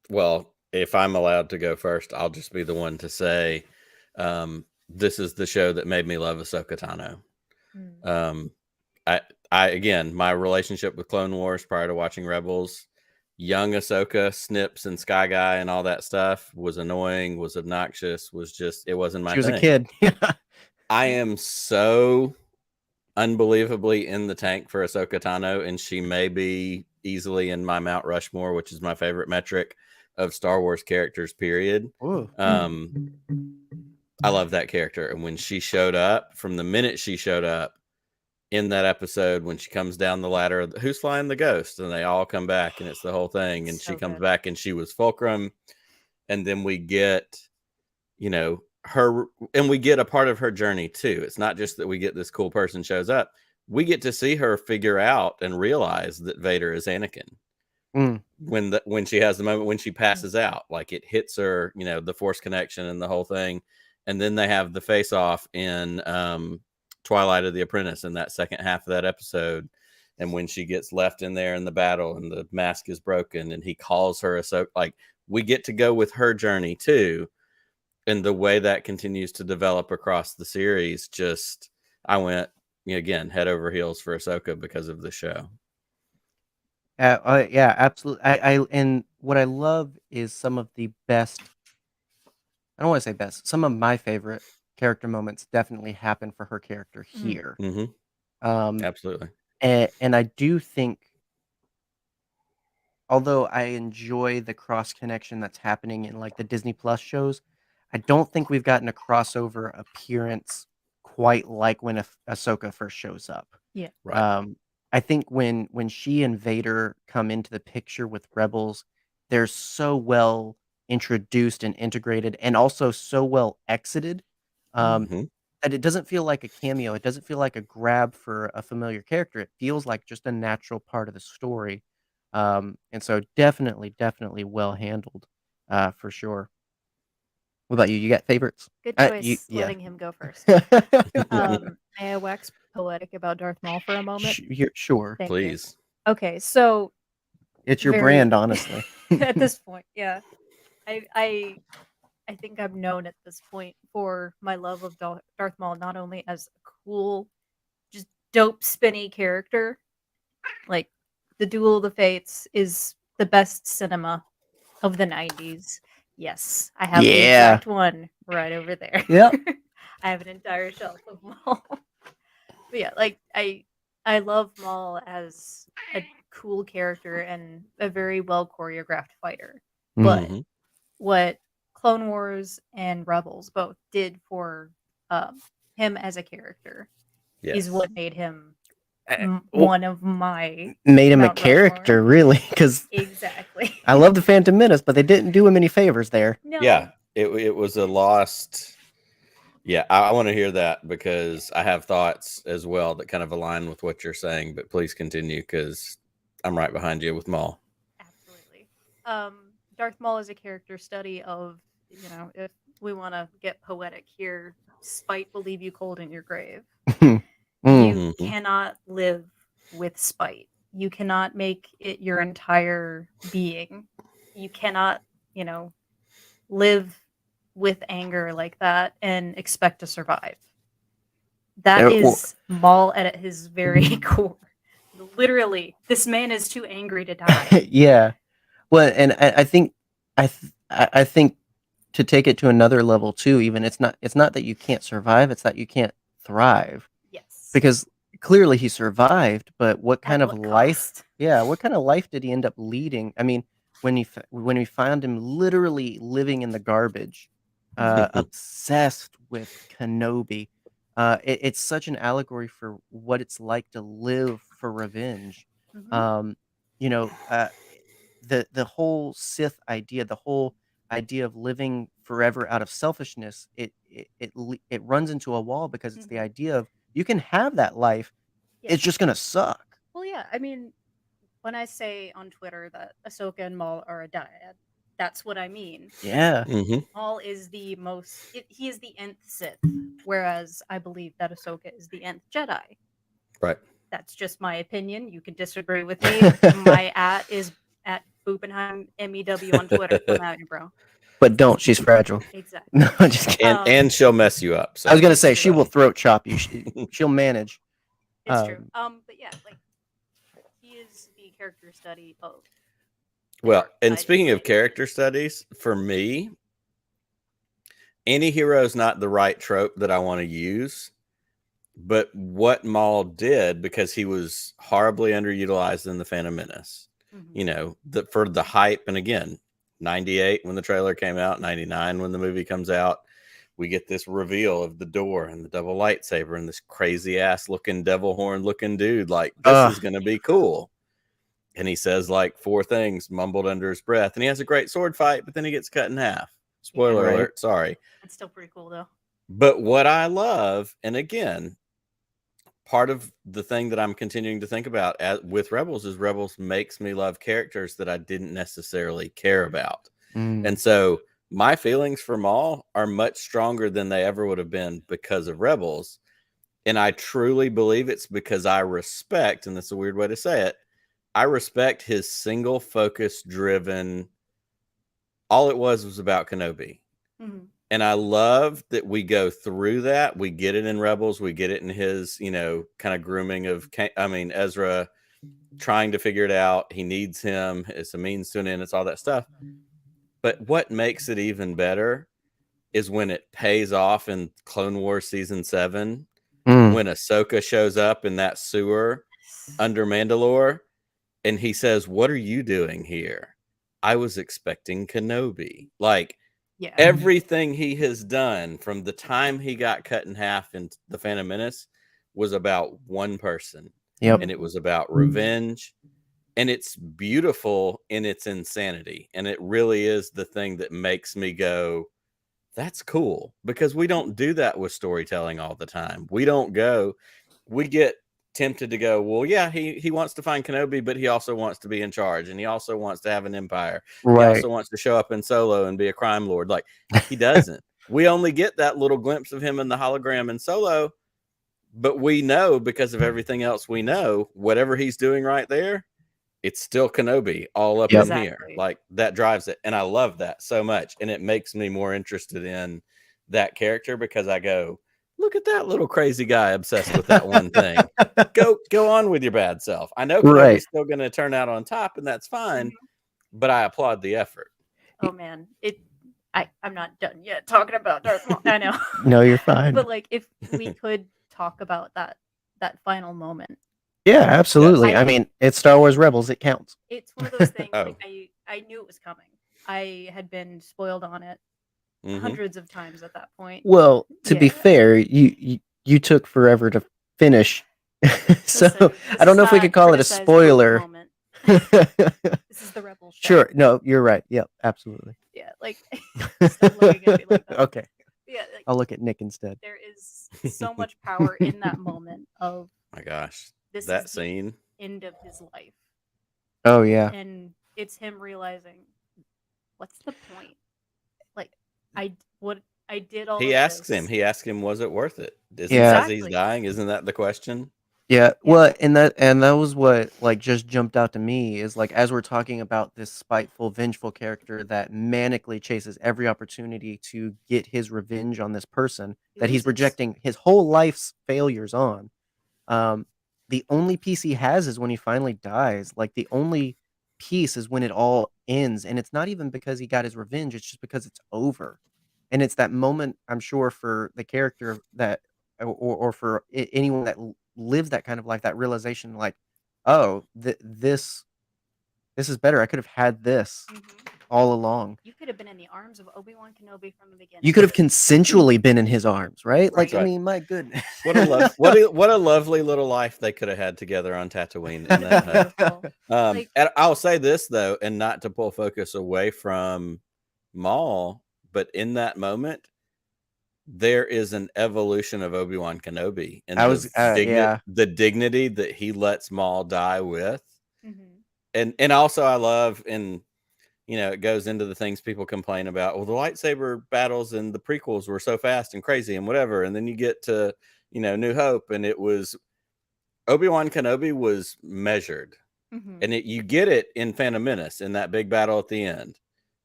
Well, if I'm allowed to go first, I'll just be the one to say, this is the show that made me love Ahsoka Tano. I again, my relationship with Clone Wars prior to watching Rebels, young Ahsoka, Snips and Sky Guy and all that stuff was annoying, was obnoxious, was just, it wasn't my She was thing. a kid. I am so unbelievably in the tank for Ahsoka Tano, and she may be easily in my Mount Rushmore, which is my favorite metric of Star Wars characters, period. Ooh. I love that character. And when she showed up, from the minute she showed up in that episode, when she comes down the ladder, who's flying the ghost? And they all come back, and it's the whole thing. And So she comes good. back, and she was Fulcrum. And then we get, her, and we get a part of her journey too. It's not just that we get this cool person shows up. We get to see her figure out and realize that Vader is Anakin. When she has the moment when she passes out, like it hits her, the Force connection and the whole thing. And then they have the face off in Twilight of the Apprentice in that second half of that episode. And when she gets left in there in the battle and the mask is broken and he calls her like we get to go with her journey too. And the way that continues to develop across the series, just I went again head over heels for Ahsoka because of the show. Yeah, absolutely. And what I love is some of the best. I don't want to say best. Some of my favorite character moments definitely happen for her character here. Absolutely. And I do think, although I enjoy the cross connection that's happening in like the Disney Plus shows, I don't think we've gotten a crossover appearance quite like when Ahsoka first shows up. Yeah. Right. I think when she and Vader come into the picture with Rebels, they're so well introduced and integrated, and also so well exited, that it doesn't feel like a cameo. It doesn't feel like a grab for a familiar character. It feels like just a natural part of the story. And so definitely well handled, for sure. What about you? You got favorites? Good choice Yeah. letting him go first. May I wax poetic about Darth Maul for a moment? Sure. Thank Please. you. Okay, so It's your brand, honestly. at this point, yeah. I think I'm known at this point for my love of Darth Maul, not only as a cool, just dope, spinny character. Like, the Duel of the Fates is the best cinema of the 90s. Yes, I have the exact one right over there. Yep. I have an entire shelf of Maul. But yeah, like I love Maul as a cool character and a very well choreographed fighter. But what Clone Wars and Rebels both did for him as a character is what made him one of my made him Mount a character, Rushmore. really, because Exactly. I love the Phantom Menace, but they didn't do him any favors there. No. Yeah, it was a lost. Yeah, I want to hear that because I have thoughts as well that kind of align with what you're saying. But please continue because I'm right behind you with Maul. Absolutely. Darth Maul is a character study of, if we want to get poetic here, spite will leave you cold in your grave. You cannot live with spite. You cannot make it your entire being. You cannot, live with anger like that and expect to survive. That is Maul at his very core. Literally, this man is too angry to die. Yeah. Well, and I think to take it to another level too, even it's not that you can't survive, it's that you can't thrive. Yes. Because clearly he survived, but what kind of life? Cost? Yeah, what kind of life did he end up leading? I mean, when we found him literally living in the garbage, obsessed with Kenobi, it's such an allegory for what it's like to live for revenge. The whole Sith idea, the whole idea of living forever out of selfishness, it runs into a wall because it's the idea of you can have that life, it's just gonna suck. Well, yeah, I mean, when I say on Twitter that Ahsoka and Maul are a dyad, that's what I mean. Yeah. Maul is the he is the nth Sith, whereas I believe that Ahsoka is the nth Jedi. Right. That's just my opinion. You can disagree with me. My is at Boopenheim MEW on Twitter. Come at me, bro. But don't. She's fragile. Exactly. No, I'm just kidding. And she'll mess you up. So. I was gonna say she will throat chop you. She'll manage. It's true. But yeah, like he is the character study of Well, dark and side speaking of thing. character studies, for me, anti-hero is not the right trope that I want to use. But what Maul did, because he was horribly underutilized in the Phantom Menace, you know, for the hype. And again, 98 when the trailer came out, 99 when the movie comes out, we get this reveal of the door and the double lightsaber and this crazy ass looking devil horn looking dude. Like, this is going to be cool. And he says like 4 things mumbled under his breath. And he has a great sword fight, but then he gets cut in half. Spoiler alert. Sorry. It's still pretty cool, though. But what I love, and again, part of the thing that I'm continuing to think about with Rebels is Rebels makes me love characters that I didn't necessarily care about. And so my feelings for Maul are much stronger than they ever would have been because of Rebels. And I truly believe it's because I respect, and that's a weird way to say it, I respect his single focus driven. All it was about Kenobi. And I love that we go through that. We get it in Rebels. We get it in his, you know, kind of grooming of, Ezra trying to figure it out. He needs him. It's a means to an end. It's all that stuff. But what makes it even better is when it pays off in Clone Wars Season 7, when Ahsoka shows up in that sewer under Mandalore, and he says, "What are you doing here?" I was expecting Kenobi. Like, everything he has done from the time he got cut in half in The Phantom Menace was about one person. And it was about revenge. And it's beautiful in its insanity. And it really is the thing that makes me go, that's cool. Because we don't do that with storytelling all the time. We get tempted to go, well, yeah, he wants to find Kenobi, but he also wants to be in charge, and he also wants to have an empire. He also wants to show up in Solo and be a crime lord. Like, he doesn't. We only get that little glimpse of him in the hologram in Solo, but we know, because of everything else we know, whatever he's doing right there, it's still Kenobi all up in here. Like, that drives it. And I love that so much. And it makes me more interested in that character, because I go, look at that little crazy guy obsessed with that one thing. Go on with your bad self. I know Kenobi's still going to turn out on top, and that's fine, but I applaud the effort. Oh man, I'm not done yet talking about Darth Maul. I know. No, you're fine. But like, if we could talk about that final moment. Yeah, absolutely. I mean, it's Star Wars Rebels. It counts. It's one of those things. Like, I knew it was coming. I had been spoiled on it hundreds of times at that point. Well, to be fair, you took forever to finish. So I don't know if we could call it a spoiler. This is the Rebels show. Sure. No, you're right. Yep, absolutely. Yeah, like, stop looking at me like that. Okay. Yeah, like, I'll look at Nick instead. There is so much power in that moment of, my gosh, this that is scene, the end of his life. Oh yeah. And it's him realizing, what's the point? Like, I did all. He asks him, was it worth it? Isn't Yeah. as he's dying? Isn't that the question? Yeah, well, and that was what like just jumped out to me is like, as we're talking about this spiteful, vengeful character that manically chases every opportunity to get his revenge on this person that he's projecting his whole life's failures on. The only peace he has is when he finally dies. Like, the only peace is when it all ends, and it's not even because he got his revenge, it's just because it's over. And it's that moment, I'm sure, for the character that or for anyone that lives that kind of life, that realization, like, oh, this is better. I could have had this all along. You could have been in the arms of ObiWan Kenobi from the beginning. You could have consensually been in his arms, right? Like, I mean, my goodness. What a lovely little life they could have had together on Tatooine in that hut. And I'll say this though, and not to pull focus away from Maul, but in that moment, there is an evolution of ObiWan Kenobi, and the dignity that he lets Maul die with. And also I love, and you know, it goes into the things people complain about. Well, the lightsaber battles in the prequels were so fast and crazy and whatever. And then you get to, you know, New Hope, and it was ObiWan Kenobi was measured. And you get it in Phantom Menace in that big battle at the end.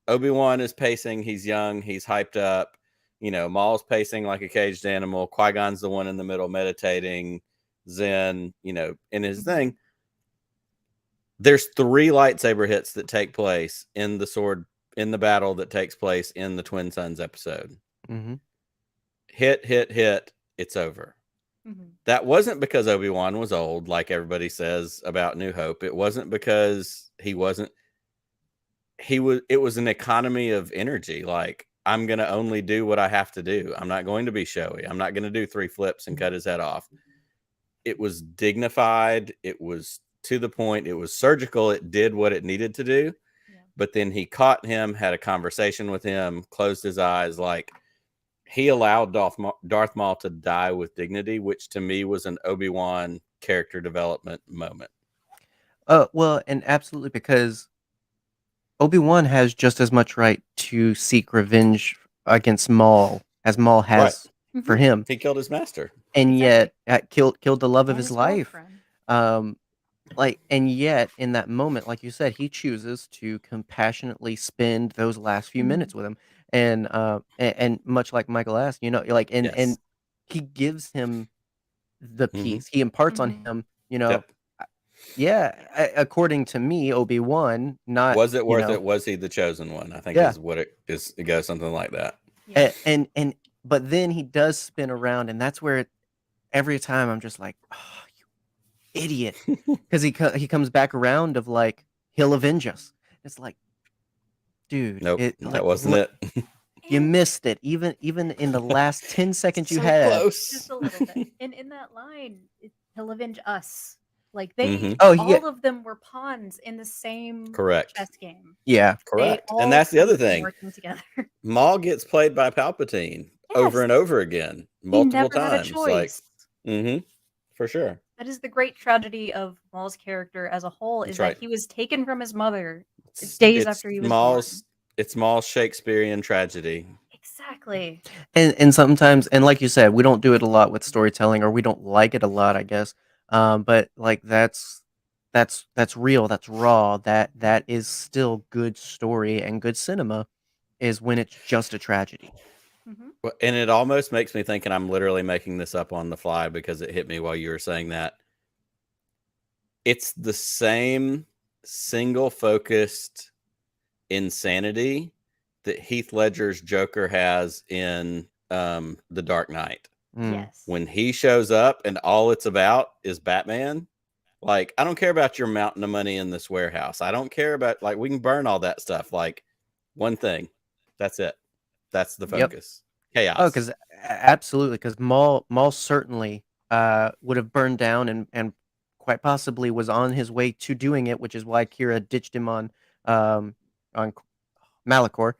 Obi-Wan is pacing. He's young. He's hyped up. You know, Maul's pacing like a caged animal. Qui-Gon's the one in the middle meditating, Zen, you know, in his thing. there's 3 lightsaber hits that take place in the battle that takes place in the Twin Sons episode. Mm-hmm. Hit, it's over. Mm-hmm. That wasn't because Obi-Wan was old, like everybody says about New Hope. It wasn't because it was an economy of energy. Like, I'm going to only do what I have to do. I'm not going to be showy. I'm not going to do 3 flips and cut his head off. It was dignified. It was to the point. It was surgical. It did what it needed to do. Yeah. But then he caught him, had a conversation with him, closed his eyes. Like, he allowed Darth Maul to die with dignity, which to me was an Obi-Wan character development moment. Well, and absolutely, because Obi-Wan has just as much right to seek revenge against Maul as Maul has for him. He killed his master, and yet killed the love of And his his life. girlfriend. And yet in that moment, like you said, he chooses to compassionately spend those last few minutes with him, and much like Michael asked, like, and Yes. he gives him the Mhm. peace. He imparts on him, Yep. according to me, Obi-Wan, not Was it worth it? Was he the chosen one? I think is what it is. It goes something like that. Yeah. But then he does spin around, and that's where every time I'm just like, oh, you idiot, because he comes back around of like, he'll avenge us. It's like, dude, Nope, that wasn't it. You missed it. Even in the last 10 seconds you So had. close. Just a little bit. And in that line, he'll avenge us. Like they, Oh, yeah. all of them were pawns in the same Correct. chess game. Yeah. Correct. They And that's the all other been thing. working together. Maul gets played by Palpatine over and over again, multiple He never had a times. choice. For sure. That is the great tragedy of Maul's character as a whole, is That's that right. he was taken from his mother days after he was born. It's Maul's Shakespearean tragedy. Exactly. And sometimes, and like you said, we don't do it a lot with storytelling, or we don't like it a lot, I guess. But like that's real, that's raw, that is still good story and good cinema, is when it's just a tragedy. Well, and it almost makes me think, and I'm literally making this up on the fly because it hit me while you were saying that. It's the same single focused insanity that Heath Ledger's Joker has in The Dark Knight. Yes. When he shows up and all it's about is Batman, like, I don't care about your mountain of money in this warehouse. I don't care about, like, we can burn all that stuff. Like, one thing. That's it. That's the focus. Chaos. Oh, because absolutely, because Maul certainly would have burned down and quite possibly was on his way to doing it, which is why Kira ditched him on Malachor.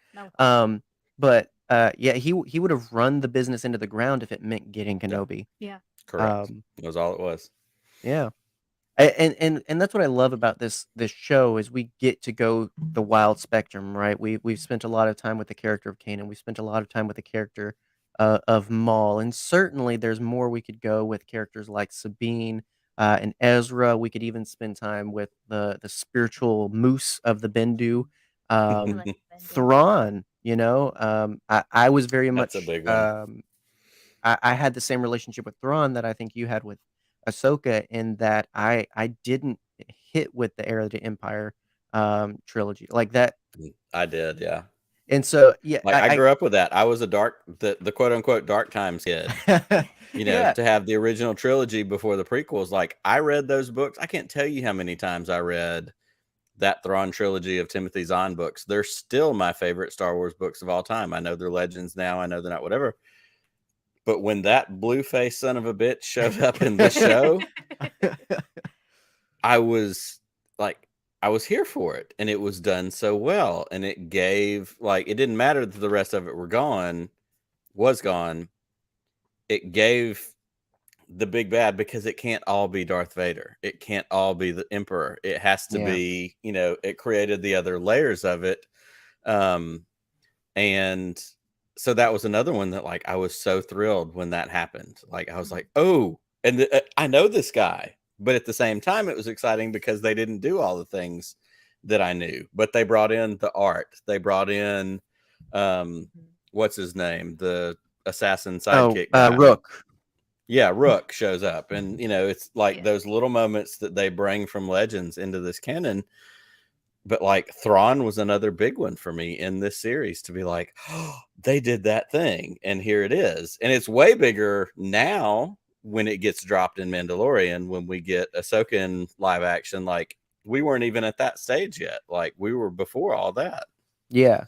But he would have run the business into the ground if it meant getting Kenobi. Yeah. Correct. That was all it was. Yeah. And that's what I love about this show, is we get to go the wild spectrum, right? We've spent a lot of time with the character of Kanan. We spent a lot of time with the character of Maul, and certainly there's more we could go with characters like Sabine and Ezra. We could even spend time with the spiritual moose of the Bendu, Thrawn. I was very much. That's a big one. I had the same relationship with Thrawn that I think you had with Ahsoka, in that I didn't hit with the Heir of the Empire trilogy like that. I did, yeah. And so I grew up with that. I was the quote unquote dark times kid. To have the original trilogy before the prequels. Like, I read those books. I can't tell you how many times I read that Thrawn trilogy of Timothy Zahn books. They're still my favorite Star Wars books of all time. I know they're legends now. I know they're not whatever. But when that blue-faced son of a bitch showed up in the show, I was here for it. And it was done so well. And it gave, like, it didn't matter that the rest of it was gone. It gave the big bad, because it can't all be Darth Vader. It can't all be the Emperor. It has to be, it created the other layers of it. And so that was another one that, like, I was so thrilled when that happened. Like, I was like, oh, and I know this guy, but at the same time, it was exciting because they didn't do all the things that I knew, but they brought in the art. They brought in, what's his name? The assassin sidekick guy. Rook. Yeah, Rook shows up, and it's like Yeah. those little moments that they bring from Legends into this canon. But like Thrawn was another big one for me in this series, to be like, oh, they did that thing, and here it is, and it's way bigger now when it gets dropped in Mandalorian. When we get Ahsoka in live action, like we weren't even at that stage yet. Like we were before all that. Yeah.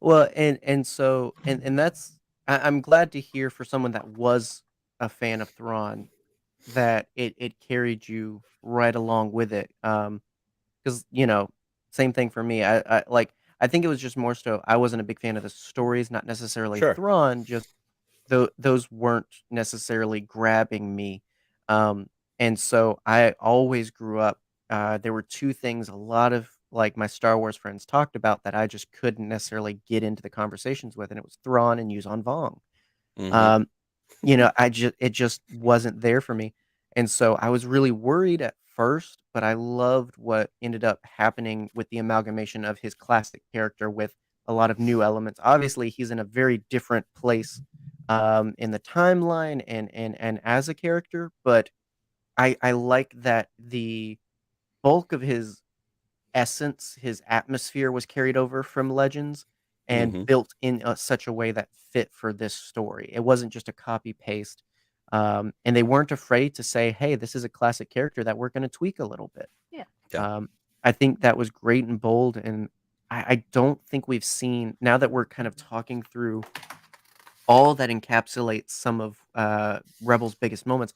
Well, and that's I'm glad to hear for someone that was a fan of Thrawn that it carried you right along with it. Because same thing for me. I think it was just more so I wasn't a big fan of the stories, not necessarily Sure. Thrawn, just those weren't necessarily grabbing me. And so I always grew up. There were two things a lot of like my Star Wars friends talked about that I just couldn't necessarily get into the conversations with, and it was Thrawn and Yuzon Vong. Mhm. Um, it just wasn't there for me. And so I was really worried at first, but I loved what ended up happening with the amalgamation of his classic character with a lot of new elements. Obviously, he's in a very different place in the timeline and as a character, but I like that the bulk of his essence, his atmosphere was carried over from Legends and Mhm. built in such a way that fit for this story. It wasn't just a copy paste. And they weren't afraid to say, hey, this is a classic character that we're going to tweak a little bit. Yeah. Yeah. I think that was great and bold. And I don't think we've seen, now that we're kind of talking through all that encapsulates some of Rebel's biggest moments,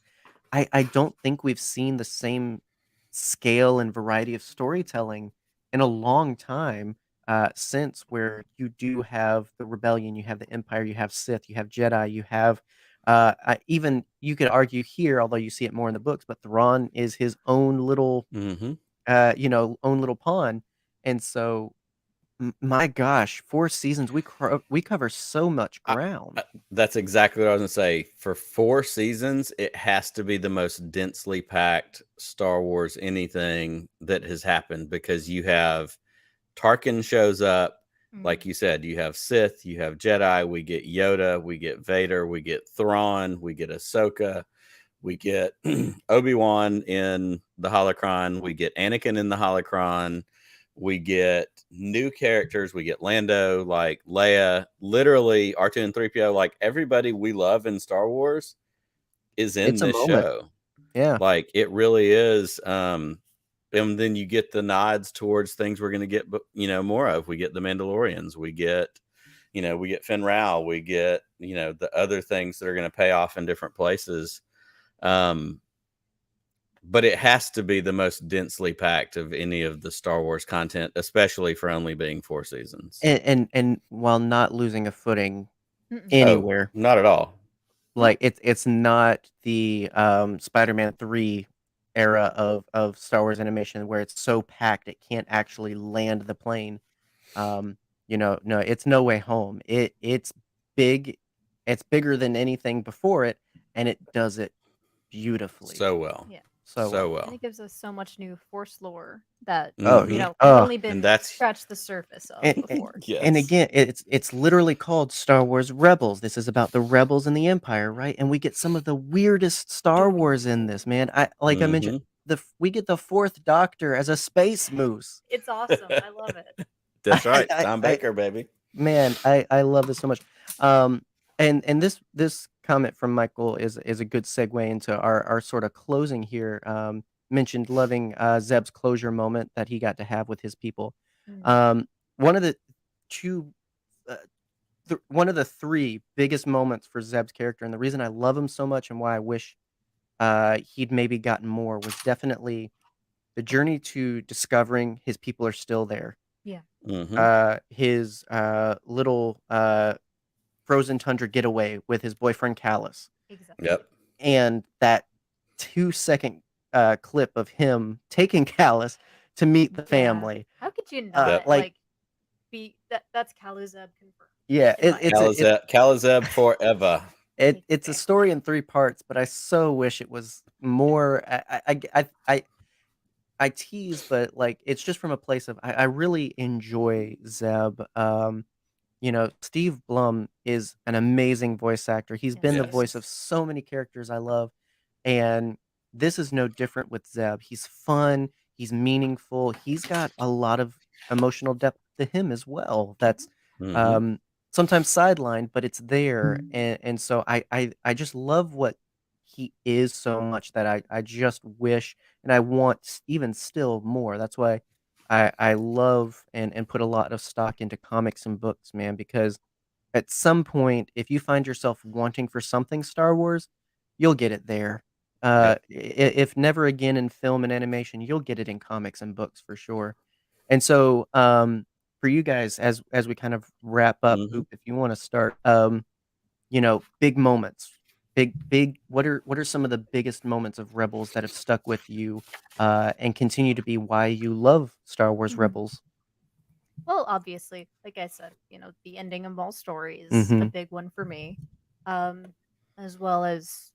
I don't think we've seen the same scale and variety of storytelling in a long time since where you do have the rebellion, you have the empire, you have Sith, you have Jedi, you have even you could argue here, although you see it more in the books, but Thrawn is his own little Mhm. own little pawn, and so my gosh, 4 seasons we cover so much I, ground. that's exactly what I was gonna say. For 4 seasons, it has to be the most densely packed Star Wars anything that has happened, because you have Tarkin shows up, like you said, you have Sith, you have Jedi, we get Yoda, we get Vader, we get Thrawn, we get Ahsoka, we get Obi-Wan in the holocron, we get Anakin in the holocron, we get new characters, we get Lando, like Leia, literally R2 and 3PO, like everybody we love in Star Wars is in It's a this moment. show. Yeah. Like it really is. And then you get the nods towards things we're going to get, more of. We get the Mandalorians, we get Finn Rao, we get, the other things that are going to pay off in different places. But it has to be the most densely packed of any of the Star Wars content, especially for only being 4 seasons. And while not losing a footing Mm-mm. anywhere. Not at all. Like it's not the Spider-Man 3 era of Star Wars animation where it's so packed it can't actually land the plane. No, it's No Way Home. It's big. It's bigger than anything before it, and it does it beautifully. So well. Yeah. So well. And well. it gives us so much new Force lore that Oh, Mhm. yeah. we've only been And that's scratched the surface of And, before. and yes. and again, it's literally called Star Wars Rebels. This is about the rebels and the Empire, right? And we get some of the weirdest Star Wars in this, man. I mentioned we get the Fourth Doctor as a space moose. It's awesome. I love it. That's right. I- Tom I- Baker, baby. Man, I love this so much. And this comment from Michael is a good segue into our sort of closing here. Mentioned loving Zeb's closure moment that he got to have with his people. One of the two, one of the three biggest moments for Zeb's character, and the reason I love him so much, and why I wish he'd maybe gotten more, was definitely the journey to discovering his people are still there. Yeah. His little frozen tundra getaway with his boyfriend Callus, Exactly. Yep. and that 2 second clip of him taking Callus to meet the family. How could you not like- be that's Kaluzeb confirmed? Yeah, in my Kalazeb forever. it's a story in 3 parts, but I so wish it was more. I tease, but like it's just from a place of I really enjoy Zeb. Steve Blum is an amazing voice actor. He's Yes, been he the Yes. voice of so many characters I love, and this is no different with Zeb. He's fun, he's meaningful, he's got a lot of emotional depth to him as well. That's Mhm. um, sometimes sidelined, but it's there, and so I just love what he is so much that I just wish and I want even still more. That's why I love and put a lot of stock into comics and books, man, because at some point, if you find yourself wanting for something Star Wars, you'll get it there. Yep. If never again in film and animation, you'll get it in comics and books for sure. And so, for you guys, as we kind of wrap up, Mhm. Oop, if you want to start, big moments, big. What are some of the biggest moments of Rebels that have stuck with you, and continue to be why you love Star Wars Mhm. Rebels? Well, obviously, like I said, the ending of Maul's story is a Mm-hmm. big one for me, um, as well as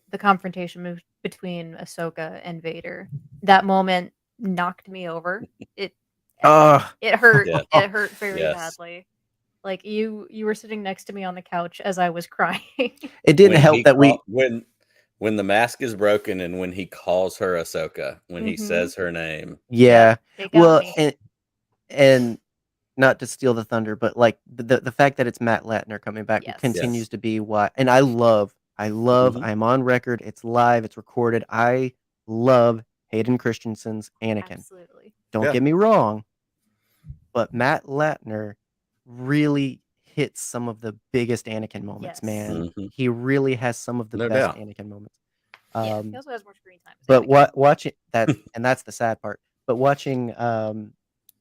the confrontation between Ahsoka and Vader. That moment knocked me over. It Oh, it hurt. Yes. It hurt very Yes. badly. Like you were sitting next to me on the couch as I was crying. it didn't When help he that we. when the mask is broken and when he calls her Ahsoka, when he Mhm. says her name. Yeah. They got Well, me. and not to steal the thunder, but like the fact that it's Matt Latner coming back Yes. continues Yes. to be why. And Mhm. I'm on record. It's live. It's recorded. I love Hayden Christensen's Anakin. Absolutely. Don't Yeah. get me wrong, but Matt Latner really hits some of the biggest Anakin moments, Yes. man. Mhm. He really has some of the No best doubt. Anakin moments. Yeah. He also has more screen time. But Anakin. watching that, and that's the sad part. But watching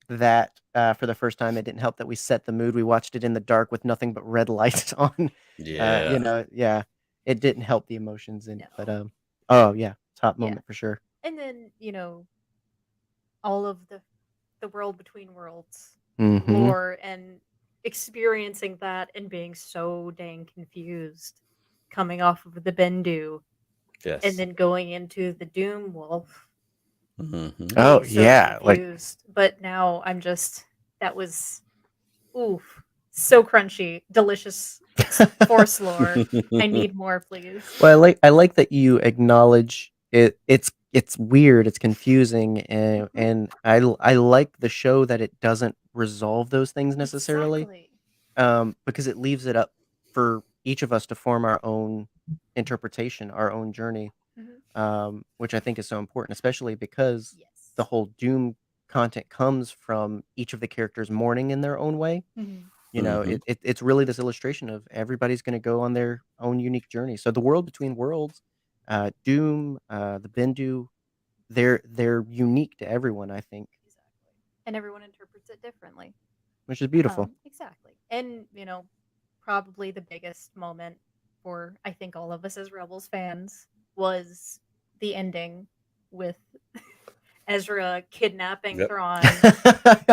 that for the first time, it didn't help that we set the mood. We watched it in the dark with nothing but red lights on. Yeah. Yeah, it didn't help the emotions. But No. oh yeah, top Yeah. moment for sure. And then all of the world between worlds Mm-hmm. lore and experiencing that and being so dang confused coming off of the Bendu Yes. and then going into the Doom Wolf. Mhm. Oh Being so yeah, like confused. But now that was oof. So crunchy, delicious force lore. I need more, please. well, I like that you acknowledge it. It's weird. It's confusing, and I like the show that it doesn't resolve those things necessarily. Exactly. Because it leaves it up for each of us to form our own interpretation, our own journey, which I think is so important, especially because Yes. the whole Doom content comes from each of the characters mourning in their own way. Mhm. Mhm. It's really this illustration of everybody's going to go on their own unique journey. So the world between worlds, Doom, the Bendu, they're unique to everyone, I think, Exactly. And everyone interprets it differently. which is beautiful. Exactly. And, probably the biggest moment for, I think, all of us as Rebels fans was the ending with Ezra kidnapping Yep. Thrawn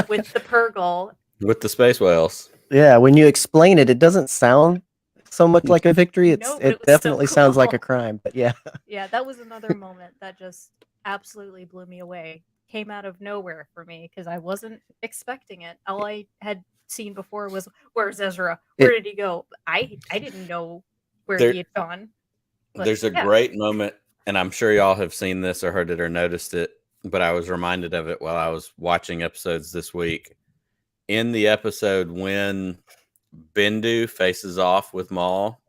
with the Purgle. With the space whales. Yeah, when you explain it, it doesn't sound so much like a victory. No, but it It was so definitely sounds like a cool. crime. But yeah, Yeah, that was another moment that just absolutely blew me away. Came out of nowhere for me because I wasn't expecting it. All I had seen before was, "Where's Ezra? Where it did he go?" I didn't know where There he had gone. But there's a yeah. great moment, and I'm sure y'all have seen this or heard it or noticed it, but I was reminded of it while I was watching episodes this week. In the episode when Bendu faces off with Maul,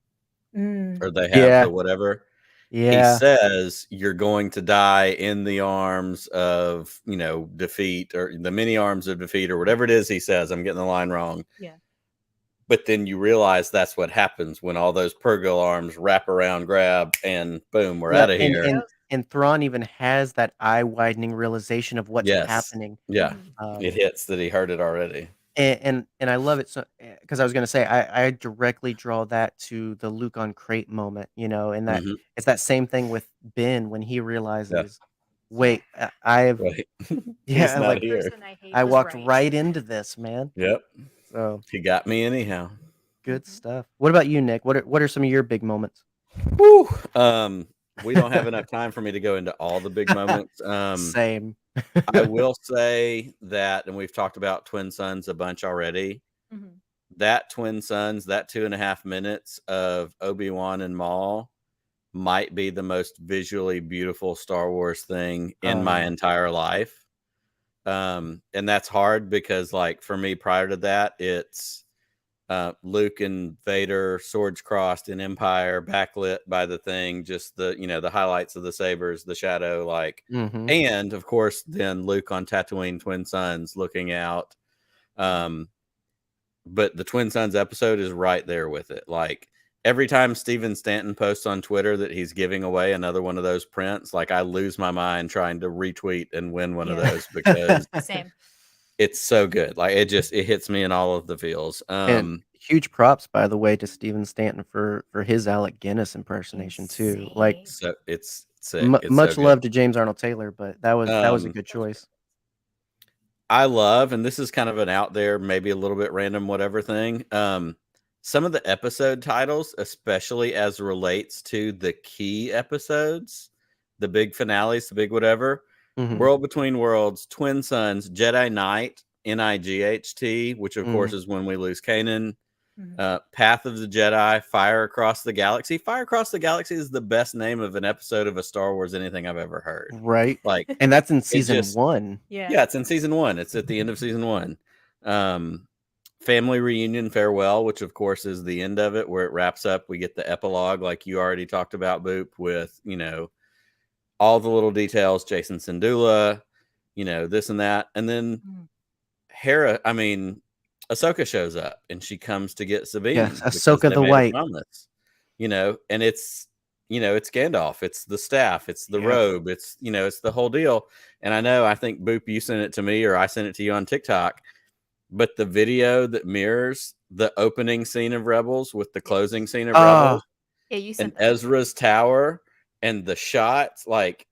or they have yeah, the whatever, he yeah, says you're going to die in the arms of, defeat, or the many arms of defeat, or whatever it is he says. I'm getting the line wrong. Yeah. But then you realize that's what happens when all those Purgle arms wrap around, grab, and boom, we're out yep. of And here. and and Thrawn even has that eye-widening realization of what's Yes. happening. Yeah. Mhm. It hits that he heard it already. And I love it so because I was gonna say I directly draw that to the Luke on Crate moment, and that Mhm. it's that same thing with Ben when he Yeah. realizes, Yeah. wait, I've Wait. He's yeah, not like The here. person I hate I was walked right. right into this, man. Yep. So He got me anyhow. good Mhm. stuff. What about you, Nick? What are some of your big moments? Whew. We don't have enough time for me to go into all the big moments. Same. I will say that, and we've talked about Twin Sons a bunch already. Mhm. that Twin Sons, that 2.5 minutes of Obi-Wan and Maul might be the most visually beautiful Star Wars thing in my entire life. And that's hard because, like, for me, prior to that, it's Luke and Vader swords crossed in Empire, backlit by the thing, just the, you know, the highlights of the sabers, the shadow, like, and of course, then Luke on Tatooine, Twin Sons looking out. But the Twin Sons episode is right there with it. Like, every time Steven Stanton posts on Twitter that he's giving away another one of those prints, like, I lose my mind trying to retweet and win one of those because Same. it's so good. Like, it hits me in all of the feels. And huge props, by the way, to Steven Stanton for his Alec Guinness impersonation too. Like, so it's sick. Much love to James Arnold Taylor, but that was a good choice. I love, and this is kind of an out there, maybe a little bit random, whatever thing. Some of the episode titles, especially as relates to the key episodes, the big finales, the big whatever, World Between Worlds, Twin Sons, Jedi Knight, NIGHT, which of course is when we lose Kanan, Path of the Jedi, Fire Across the Galaxy. Fire Across the Galaxy is the best name of an episode of a Star Wars anything I've ever heard. Right. Like, and that's in season 1. Yeah, it's in season 1. It's at the end of season 1. Family Reunion Farewell, which of course is the end of it, where it wraps up. We get the epilogue, like you already talked about, Boop, with, you know, all the little details, Jason Syndulla, you know, this and that. And then Ahsoka shows up and she comes to get Sabine. Yes, Ahsoka the White. Promise, you know, and it's, you know, it's Gandalf, it's the staff, it's the robe, it's, you know, it's the whole deal. And I think Boop, you sent it to me or I sent it to you on TikTok, but the video that mirrors the opening scene of Rebels with the closing scene of Rebels, you sent and Ezra's tower and the shots, like,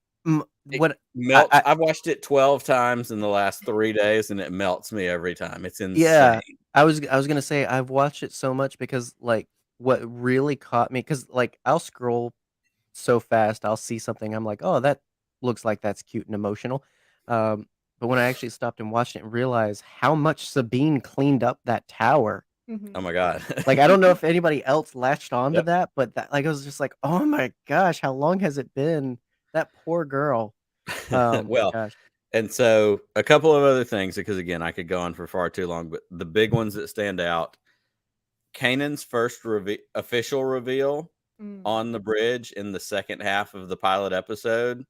what melts. I've watched it 12 times in the last 3 days and it melts me every time. It's insane. Yeah, I was gonna say I've watched it so much because, like, what really caught me, because, like, I'll scroll so fast, I'll see something, I'm like, oh, that looks like that's cute and emotional. But when I actually stopped and watched it and realized how much Sabine cleaned up that tower. Oh my God. Like, I don't know if anybody else latched onto that, but that, like, I was just like, oh my gosh, how long has it been? That poor girl. Well, gosh. And so a couple of other things, because again, I could go on for far too long, but the big ones that stand out, Kanan's first official reveal on the bridge in the second half of the pilot episode,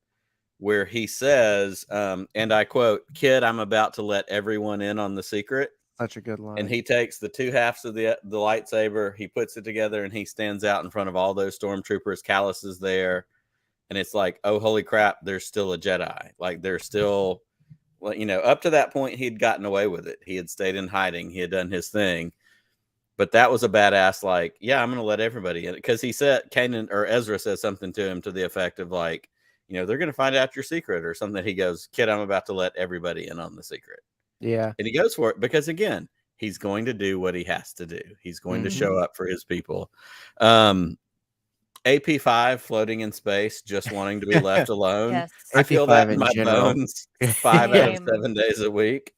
where he says, and I quote, "Kid, I'm about to let everyone in on the secret." Such a good line. And he takes the two halves of the lightsaber, he puts it together, and he stands out in front of all those stormtroopers. Callus is there. And it's like, oh, holy crap, there's still a Jedi. Like, there's still, well, you know, up to that point, he'd gotten away with it. He had stayed in hiding. He had done his thing. But that was a badass, like, yeah, I'm going to let everybody in. Because he said, Kanan or Ezra says something to him to the effect of, like, you know, they're going to find out your secret or something. He goes, "Kid, I'm about to let everybody in on the secret." Yeah. And he goes for it because, again, he's going to do what he has to do. He's going to show up for his people. AP5 floating in space, just wanting to be left alone. Yes. I feel that in my general. bones 5 out of 7 days a week.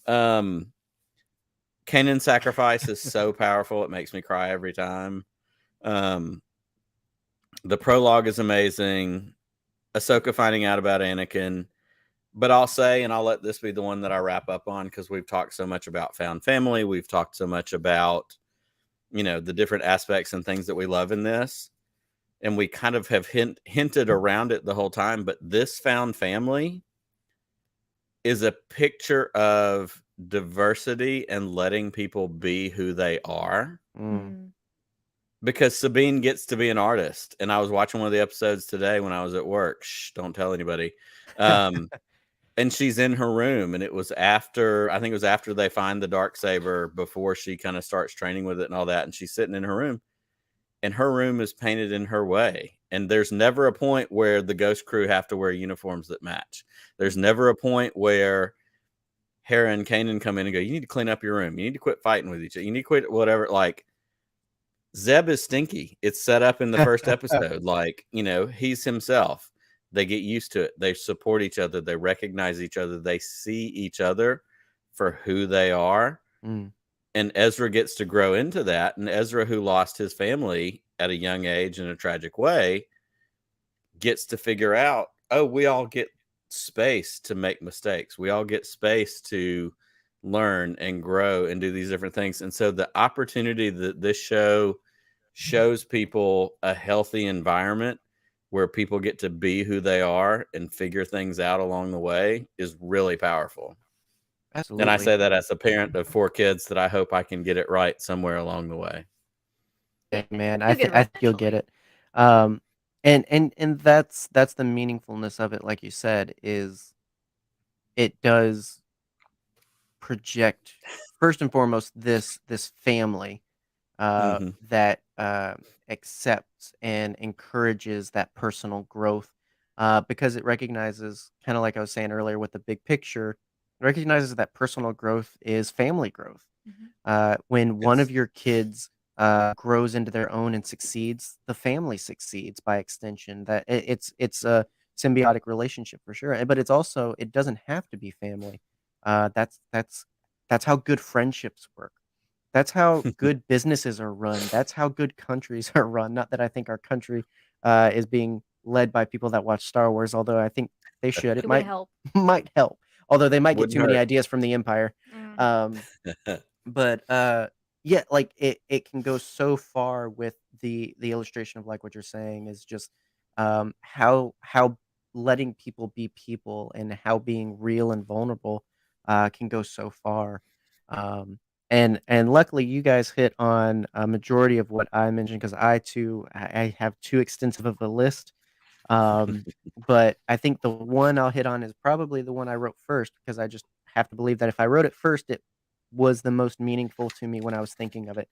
Kanan's sacrifice is so powerful. It makes me cry every time. The prologue is amazing. Ahsoka finding out about Anakin. But I'll say, and I'll let this be the one that I wrap up on, because we've talked so much about found family. We've talked so much about, you know, the different aspects and things that we love in this. And we kind of have hinted around it the whole time. But this found family is a picture of diversity and letting people be who they are. Because Sabine gets to be an artist. And I was watching one of the episodes today when I was at work. Shh, don't tell anybody. And she's in her room, and it was after, I think it was after they find the Darksaber, before she kind of starts training with it and all that. And she's sitting in her room, and her room is painted in her way. And there's never a point where the Ghost crew have to wear uniforms that match. There's never a point where Hera and Kanan come in and go, "You need to clean up your room. You need to quit fighting with each other. You need to quit whatever." Like, Zeb is stinky. It's set up in the first episode. Like, you know, he's himself. They get used to it. They support each other. They recognize each other. They see each other for who they are. and Ezra gets to grow into that. And Ezra, who lost his family at a young age in a tragic way, gets to figure out, oh, we all get space to make mistakes. We all get space to learn and grow and do these different things. And so the opportunity that this show shows people a healthy environment where people get to be who they are and figure things out along the way is really powerful. Absolutely. And I say that as a parent of 4 kids that I hope I can get it right somewhere along the way. Yeah, man, You'll get it I think you'll eventually. get it. And that's the meaningfulness of it, like you said, is it does project first and foremost this family Mhm. that accepts and encourages that personal growth because it recognizes, kind of like I was saying earlier with the big picture, recognizes that personal growth is family growth. Mhm. When one of Yes. your kids grows into their own and succeeds, the family succeeds by extension. That it's a symbiotic relationship for sure. But it's also, it doesn't have to be family. That's how good friendships work. That's how good businesses are run. That's how good countries are run. Not that I think our country is being led by people that watch Star Wars, although I think they should. It It would might help. might help. Although they might get Wouldn't too many hurt. ideas from the Empire. Mhm. Um, but yeah, like it can go so far with the illustration of like what you're saying is just how letting people be people and how being real and vulnerable can go so far. Um, and luckily you guys hit on a majority of what I mentioned because I too I have too extensive of a list. Um, but I think the one I'll hit on is probably the one I wrote first because I just have to believe that if I wrote it first, it was the most meaningful to me when I was thinking of it.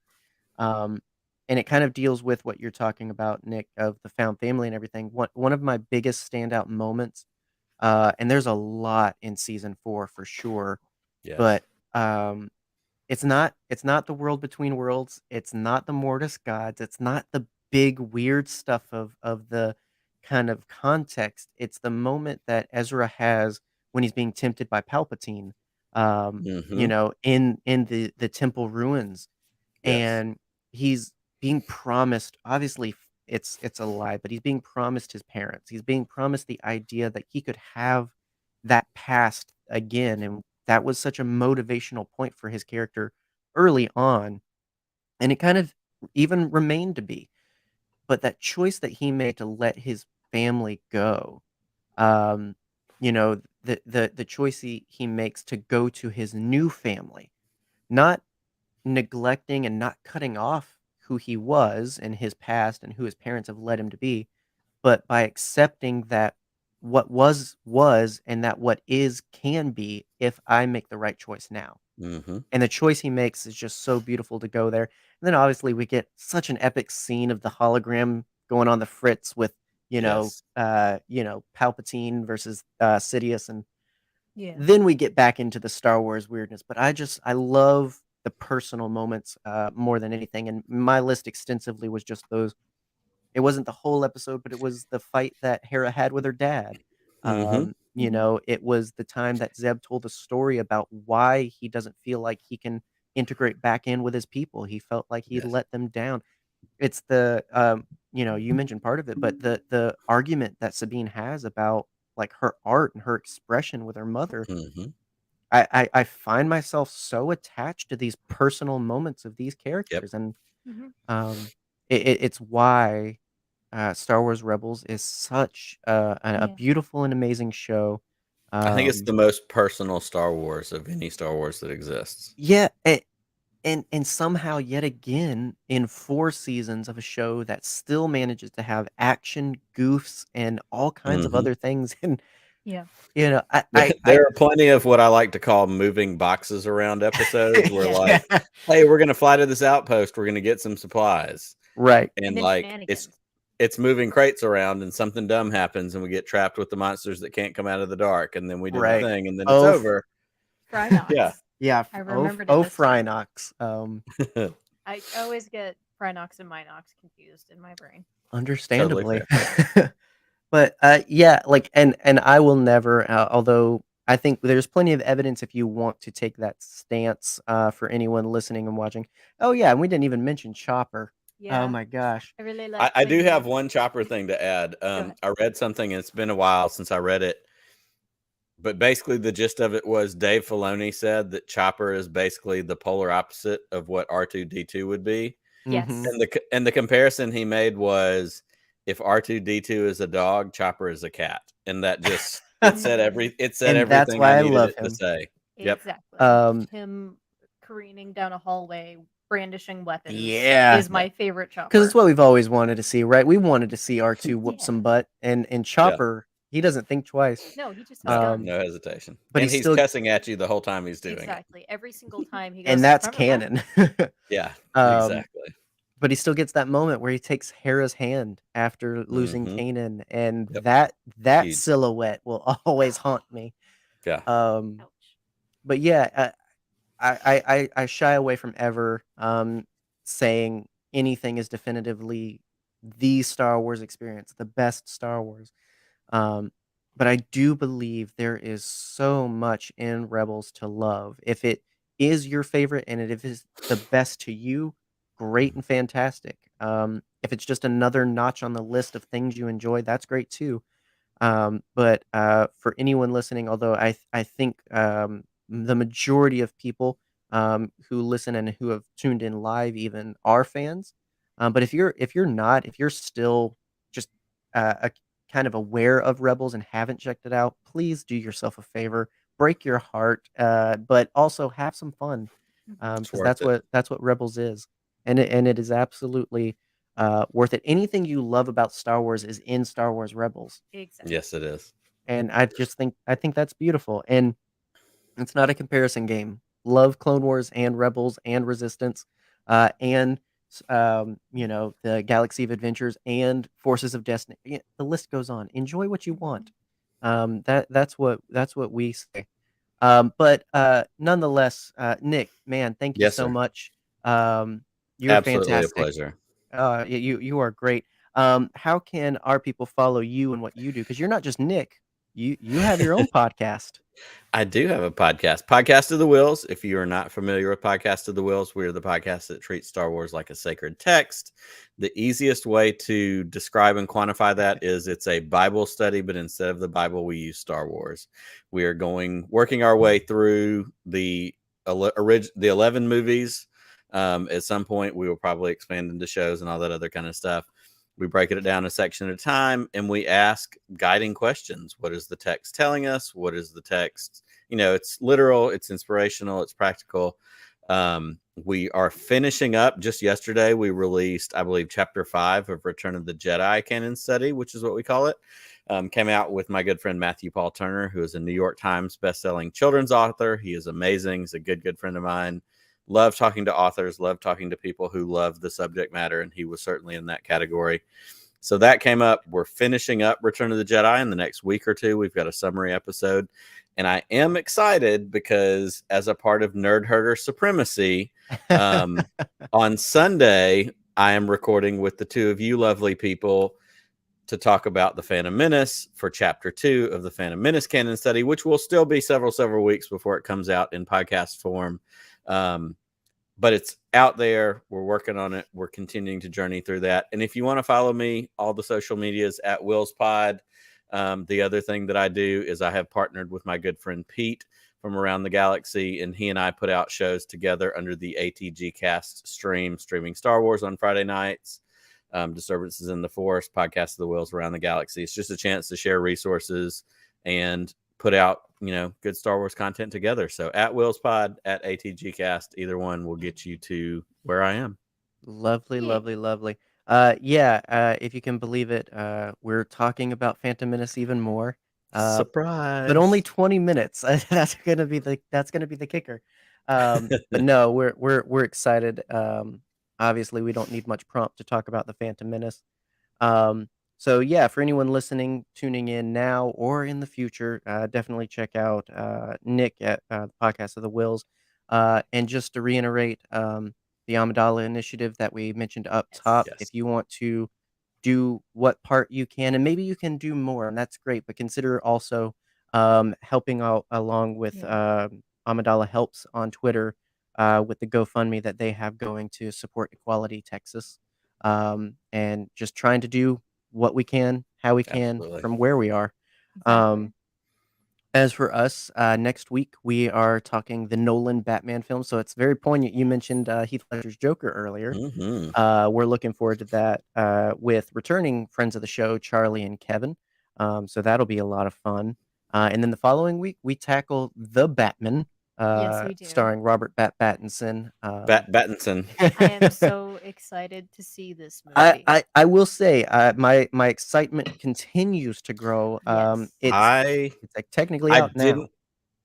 Um, and it kind of deals with what you're talking about, Nick, of the found family and everything. One of my biggest standout moments, and there's a lot in season 4 for sure, Yes. but um, it's not the world between worlds. It's not the Mortis gods. It's not the big weird stuff of the kind of context. It's the moment that Ezra has when he's being tempted by Palpatine, Mhm. in the temple ruins, Yes. and he's being promised. Obviously, it's a lie, but he's being promised his parents. He's being promised the idea that he could have that past again, and that was such a motivational point for his character early on, and it kind of even remained to be. But that choice that he made to let his family go, um, the choice he makes to go to his new family, not neglecting and not cutting off who he was and his past and who his parents have led him to be, but by accepting that what was and that what is can be if I make the right choice now. Mhm. And the choice he makes is just so beautiful to go there. And then obviously we get such an epic scene of the hologram going on the fritz with, Yes. Palpatine versus Sidious, and Yeah. then we get back into the Star Wars weirdness. But I love the personal moments more than anything. And my list extensively was just those. It wasn't the whole episode, but it was the fight that Hera had with her dad. Mhm. Mhm. It was the time that Zeb told a story about why he doesn't feel like he can integrate back in with his people. He felt like he Yes. let them down. It's you mentioned part of it, but the argument that Sabine has about like her art and her expression with her mother. Mhm. I find myself so attached to these personal moments of these Yep. characters, and Mhm. it's why Star Wars Rebels is such a Yeah. beautiful and amazing show. I think it's Um, the most personal Star Wars of any Star Wars that exists. yeah, and somehow yet again in 4 seasons of a show that still manages to have action, goofs, and all kinds of Mhm. other things, and Yeah. you know, I There are plenty of what I like to call moving boxes around episodes where, Yeah. like, yeah, "Hey, we're gonna fly to this outpost, we're gonna get some supplies." right, And And, then like, it's shenanigans. it's moving crates around and something dumb happens and we get trapped with the monsters that can't come out of the dark, and then we did the right. thing, and then it's Oh, over. Yeah. Phrynox. yeah, I oh, remembered it oh, this time. Phrynox. I always get Phrynox and Minox confused in my brain. Totally Understandably. fair. But, yeah, like, and I will never, although I think there's plenty of evidence if you want to take that stance for anyone listening and watching. Oh yeah, and we didn't even mention Chopper. Yeah, Oh my gosh. I really like. I do when have one Chopper thing to add. ahead. I read something, and it's been a while since I read it, but basically the gist of it was Dave Filoni said that Chopper is basically the polar opposite of what R2D2 would be. Yes. Mhm. And the comparison he made was if R2D2 is a dog, Chopper is a cat, and that just it said And that's everything why I I needed love it to him. say. Yep. Exactly. Him careening down a hallway, brandishing weapons. Yeah. Is my favorite Chopper. Because it's what we've always wanted to see, right? We wanted to see R2 whoop Yeah. some butt, and Chopper, he doesn't think twice. No, he just has guns. No hesitation. But and he's he's still cussing at you the whole time he's doing Exactly. Every single time he goes. and that's "Remember that?" canon. it. Yeah, exactly. But he still gets that moment where he takes Hera's hand after losing Mhm. Kanan, and Yep. that Huge. silhouette will always haunt me. Yeah. Ouch. But yeah, I shy away from ever saying anything is definitively the Star Wars experience, the best Star Wars. But I do believe there is so much in Rebels to love. If it is your favorite and if it is the best to you, great and fantastic. If it's just another notch on the list of things you enjoy, that's great too. But for anyone listening, although I think the majority of people who listen and who have tuned in live even are fans. But if you're not, if you're still just a kind of aware of Rebels and haven't checked it out, please do yourself a favor, break your heart, but also have some fun, because worth it. that's what Rebels is, and it is absolutely worth it. Anything you love about Star Wars is in Star Wars Rebels, Exactly. Yes, it is. and I think that's beautiful. And it's not a comparison game. Love Clone Wars and Rebels and Resistance, and the Galaxy of Adventures and Forces of Destiny. Yeah, the list goes on. Enjoy what you want. That's what we say. But nonetheless, Nick, man, thank you Yes, so sir. much. You're Absolutely a fantastic. pleasure. You are great. How can our people follow you and what you do? Because you're not just Nick. You have your own podcast. I do have a podcast, Podcast of the Whills. If you are not familiar with Podcast of the Whills, we are the podcast that treats Star Wars like a sacred text. The easiest way to describe and quantify that is it's a Bible study, but instead of the Bible, we use Star Wars. We are working our way through the 11 movies. At some point, we will probably expand into shows and all that other kind of stuff. We break it down a section at a time, and we ask guiding questions. What is the text telling us? What is the text? It's literal, it's inspirational, it's practical. We are finishing up. Just yesterday, we released, I believe, Chapter 5 of Return of the Jedi Canon Study, which is what we call it. Came out with my good friend Matthew Paul Turner, who is a New York Times bestselling children's author. He is amazing. He's a good friend of mine. Love talking to authors, love talking to people who love the subject matter, and he was certainly in that category. So that came up. We're finishing up Return of the Jedi in the next week or two. We've got a summary episode, and I am excited because as a part of Nerdherder Supremacy, on Sunday, I am recording with the two of you lovely people to talk about the Phantom Menace for Chapter 2 of the Phantom Menace Canon Study, which will still be several weeks before it comes out in podcast form. But it's out there. We're working on it. We're continuing to journey through that. And if you want to follow me, all the social medias at Whills Pod. The other thing that I do is I have partnered with my good friend Pete from around the galaxy, and he and I put out shows together under the ATG Cast streaming Star Wars on Friday nights. Disturbances in the Force, Podcast of the Whills around the galaxy. It's just a chance to share resources and put out good Star Wars content together. So at Whills Pod, at ATG Cast, either one will get you to where I am. Lovely. If you can believe it, we're talking about Phantom Menace even more. Surprise! But only 20 minutes. That's gonna be the kicker. But no, we're excited. Obviously, we don't need much prompt to talk about the Phantom Menace. So yeah, for anyone listening, tuning in now or in the future, definitely check out Nick at the Podcast of the Whills. And just to reiterate, the Amidala initiative that we mentioned up top. Yes. If you want to do what part you can, and maybe you can do more, and that's great. But consider also helping out along with Amidala Helps on Twitter with the GoFundMe that they have going to support Equality Texas, and just trying to do what we can, how we can, Absolutely. from where we are. Exactly. As for us, next week we are talking the Nolan Batman film, so it's very poignant. You mentioned Heath Ledger's Joker earlier. We're looking forward to that with returning friends of the show, Charlie and Kevin. So that'll be a lot of fun. And then the following week, we tackle The Batman, Yes, we do. starring Robert Pattinson. Battinson. I am so excited to see this movie. I will say, my excitement continues to grow. Yes. It's like technically I out now. didn't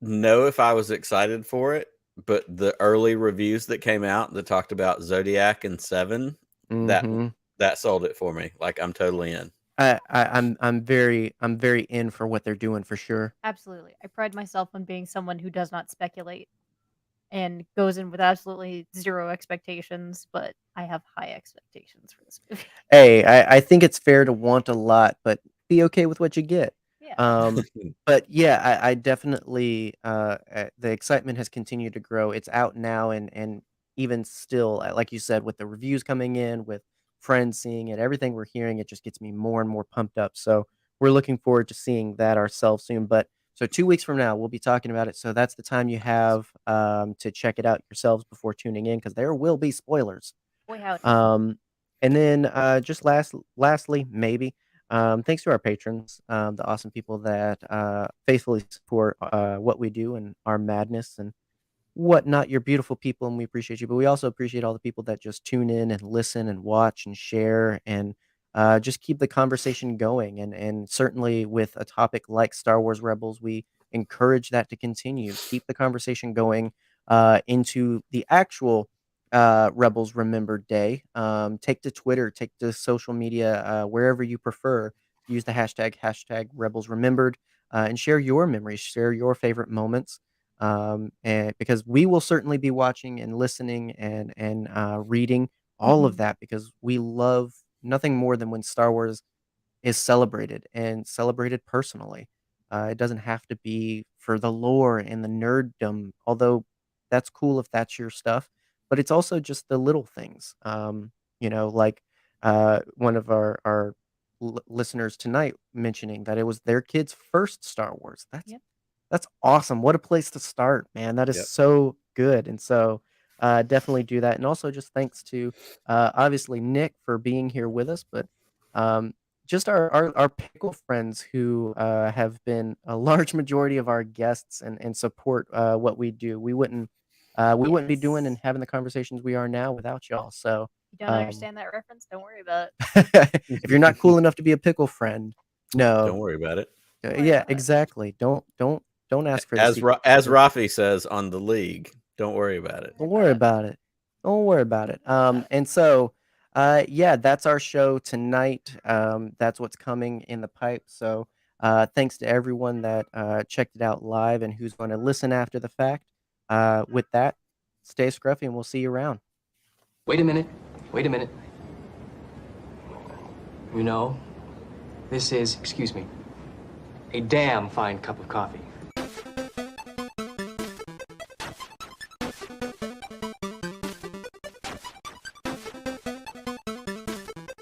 know if I was excited for it, but the early reviews that came out that talked about Zodiac and Seven, Mhm. that sold it for me. Like, I'm totally in. I'm very in for what they're doing for sure. Absolutely. I pride myself on being someone who does not speculate and goes in with absolutely zero expectations, but I have high expectations for this movie. Hey, I think it's fair to want a lot, but be okay with what you get. Yeah. But yeah, I definitely the excitement has continued to grow. It's out now, and even still, like you said, with the reviews coming in, with friends seeing it, everything we're hearing, it just gets me more and more pumped up. So we're looking forward to seeing that ourselves soon. But so 2 weeks from now, we'll be talking about it. So that's the time you have to check it out yourselves before tuning in, because there will be spoilers. Boy, howdy. And then just lastly, maybe thanks to our patrons, the awesome people that faithfully support what we do and our madness and whatnot. You're beautiful people, and we appreciate you. But we also appreciate all the people that just tune in and listen and watch and share and just keep the conversation going. And certainly with a topic like Star Wars Rebels, we encourage that to continue. Keep the conversation going into the actual Rebels Remembered Day. Take to Twitter, take to social media, wherever you prefer. Use the hashtag Rebels Remembered, and share your memories, share your favorite moments. And because we will certainly be watching and listening and reading all of that, because we love nothing more than when Star Wars is celebrated and celebrated personally. It doesn't have to be for the lore and the nerddom, although that's cool if that's your stuff. But it's also just the little things, like one of our listeners tonight mentioning that it was their kid's first Star Wars. That's awesome. What a place to start, man. That is Yep. so good. And so definitely do that. And also just thanks to obviously Nick for being here with us, but just our pickle friends who have been a large majority of our guests and support what we do. We wouldn't be doing and having the conversations we are now without y'all. So You don't understand that reference? Don't worry about it. if you're not cool enough to be a pickle friend, no. Don't worry about it. Don't worry Yeah, about it. exactly. Don't ask for the As secret. as Rafi says on the league, don't worry about it. Don't worry about it. Don't worry about it. And so, yeah, that's our show tonight. That's what's coming in the pipe. So, thanks to everyone that checked it out live and who's going to listen after the fact. With that, stay scruffy, and we'll see you around. Wait a minute. Wait a minute. You know, this is, excuse me, a damn fine cup of coffee.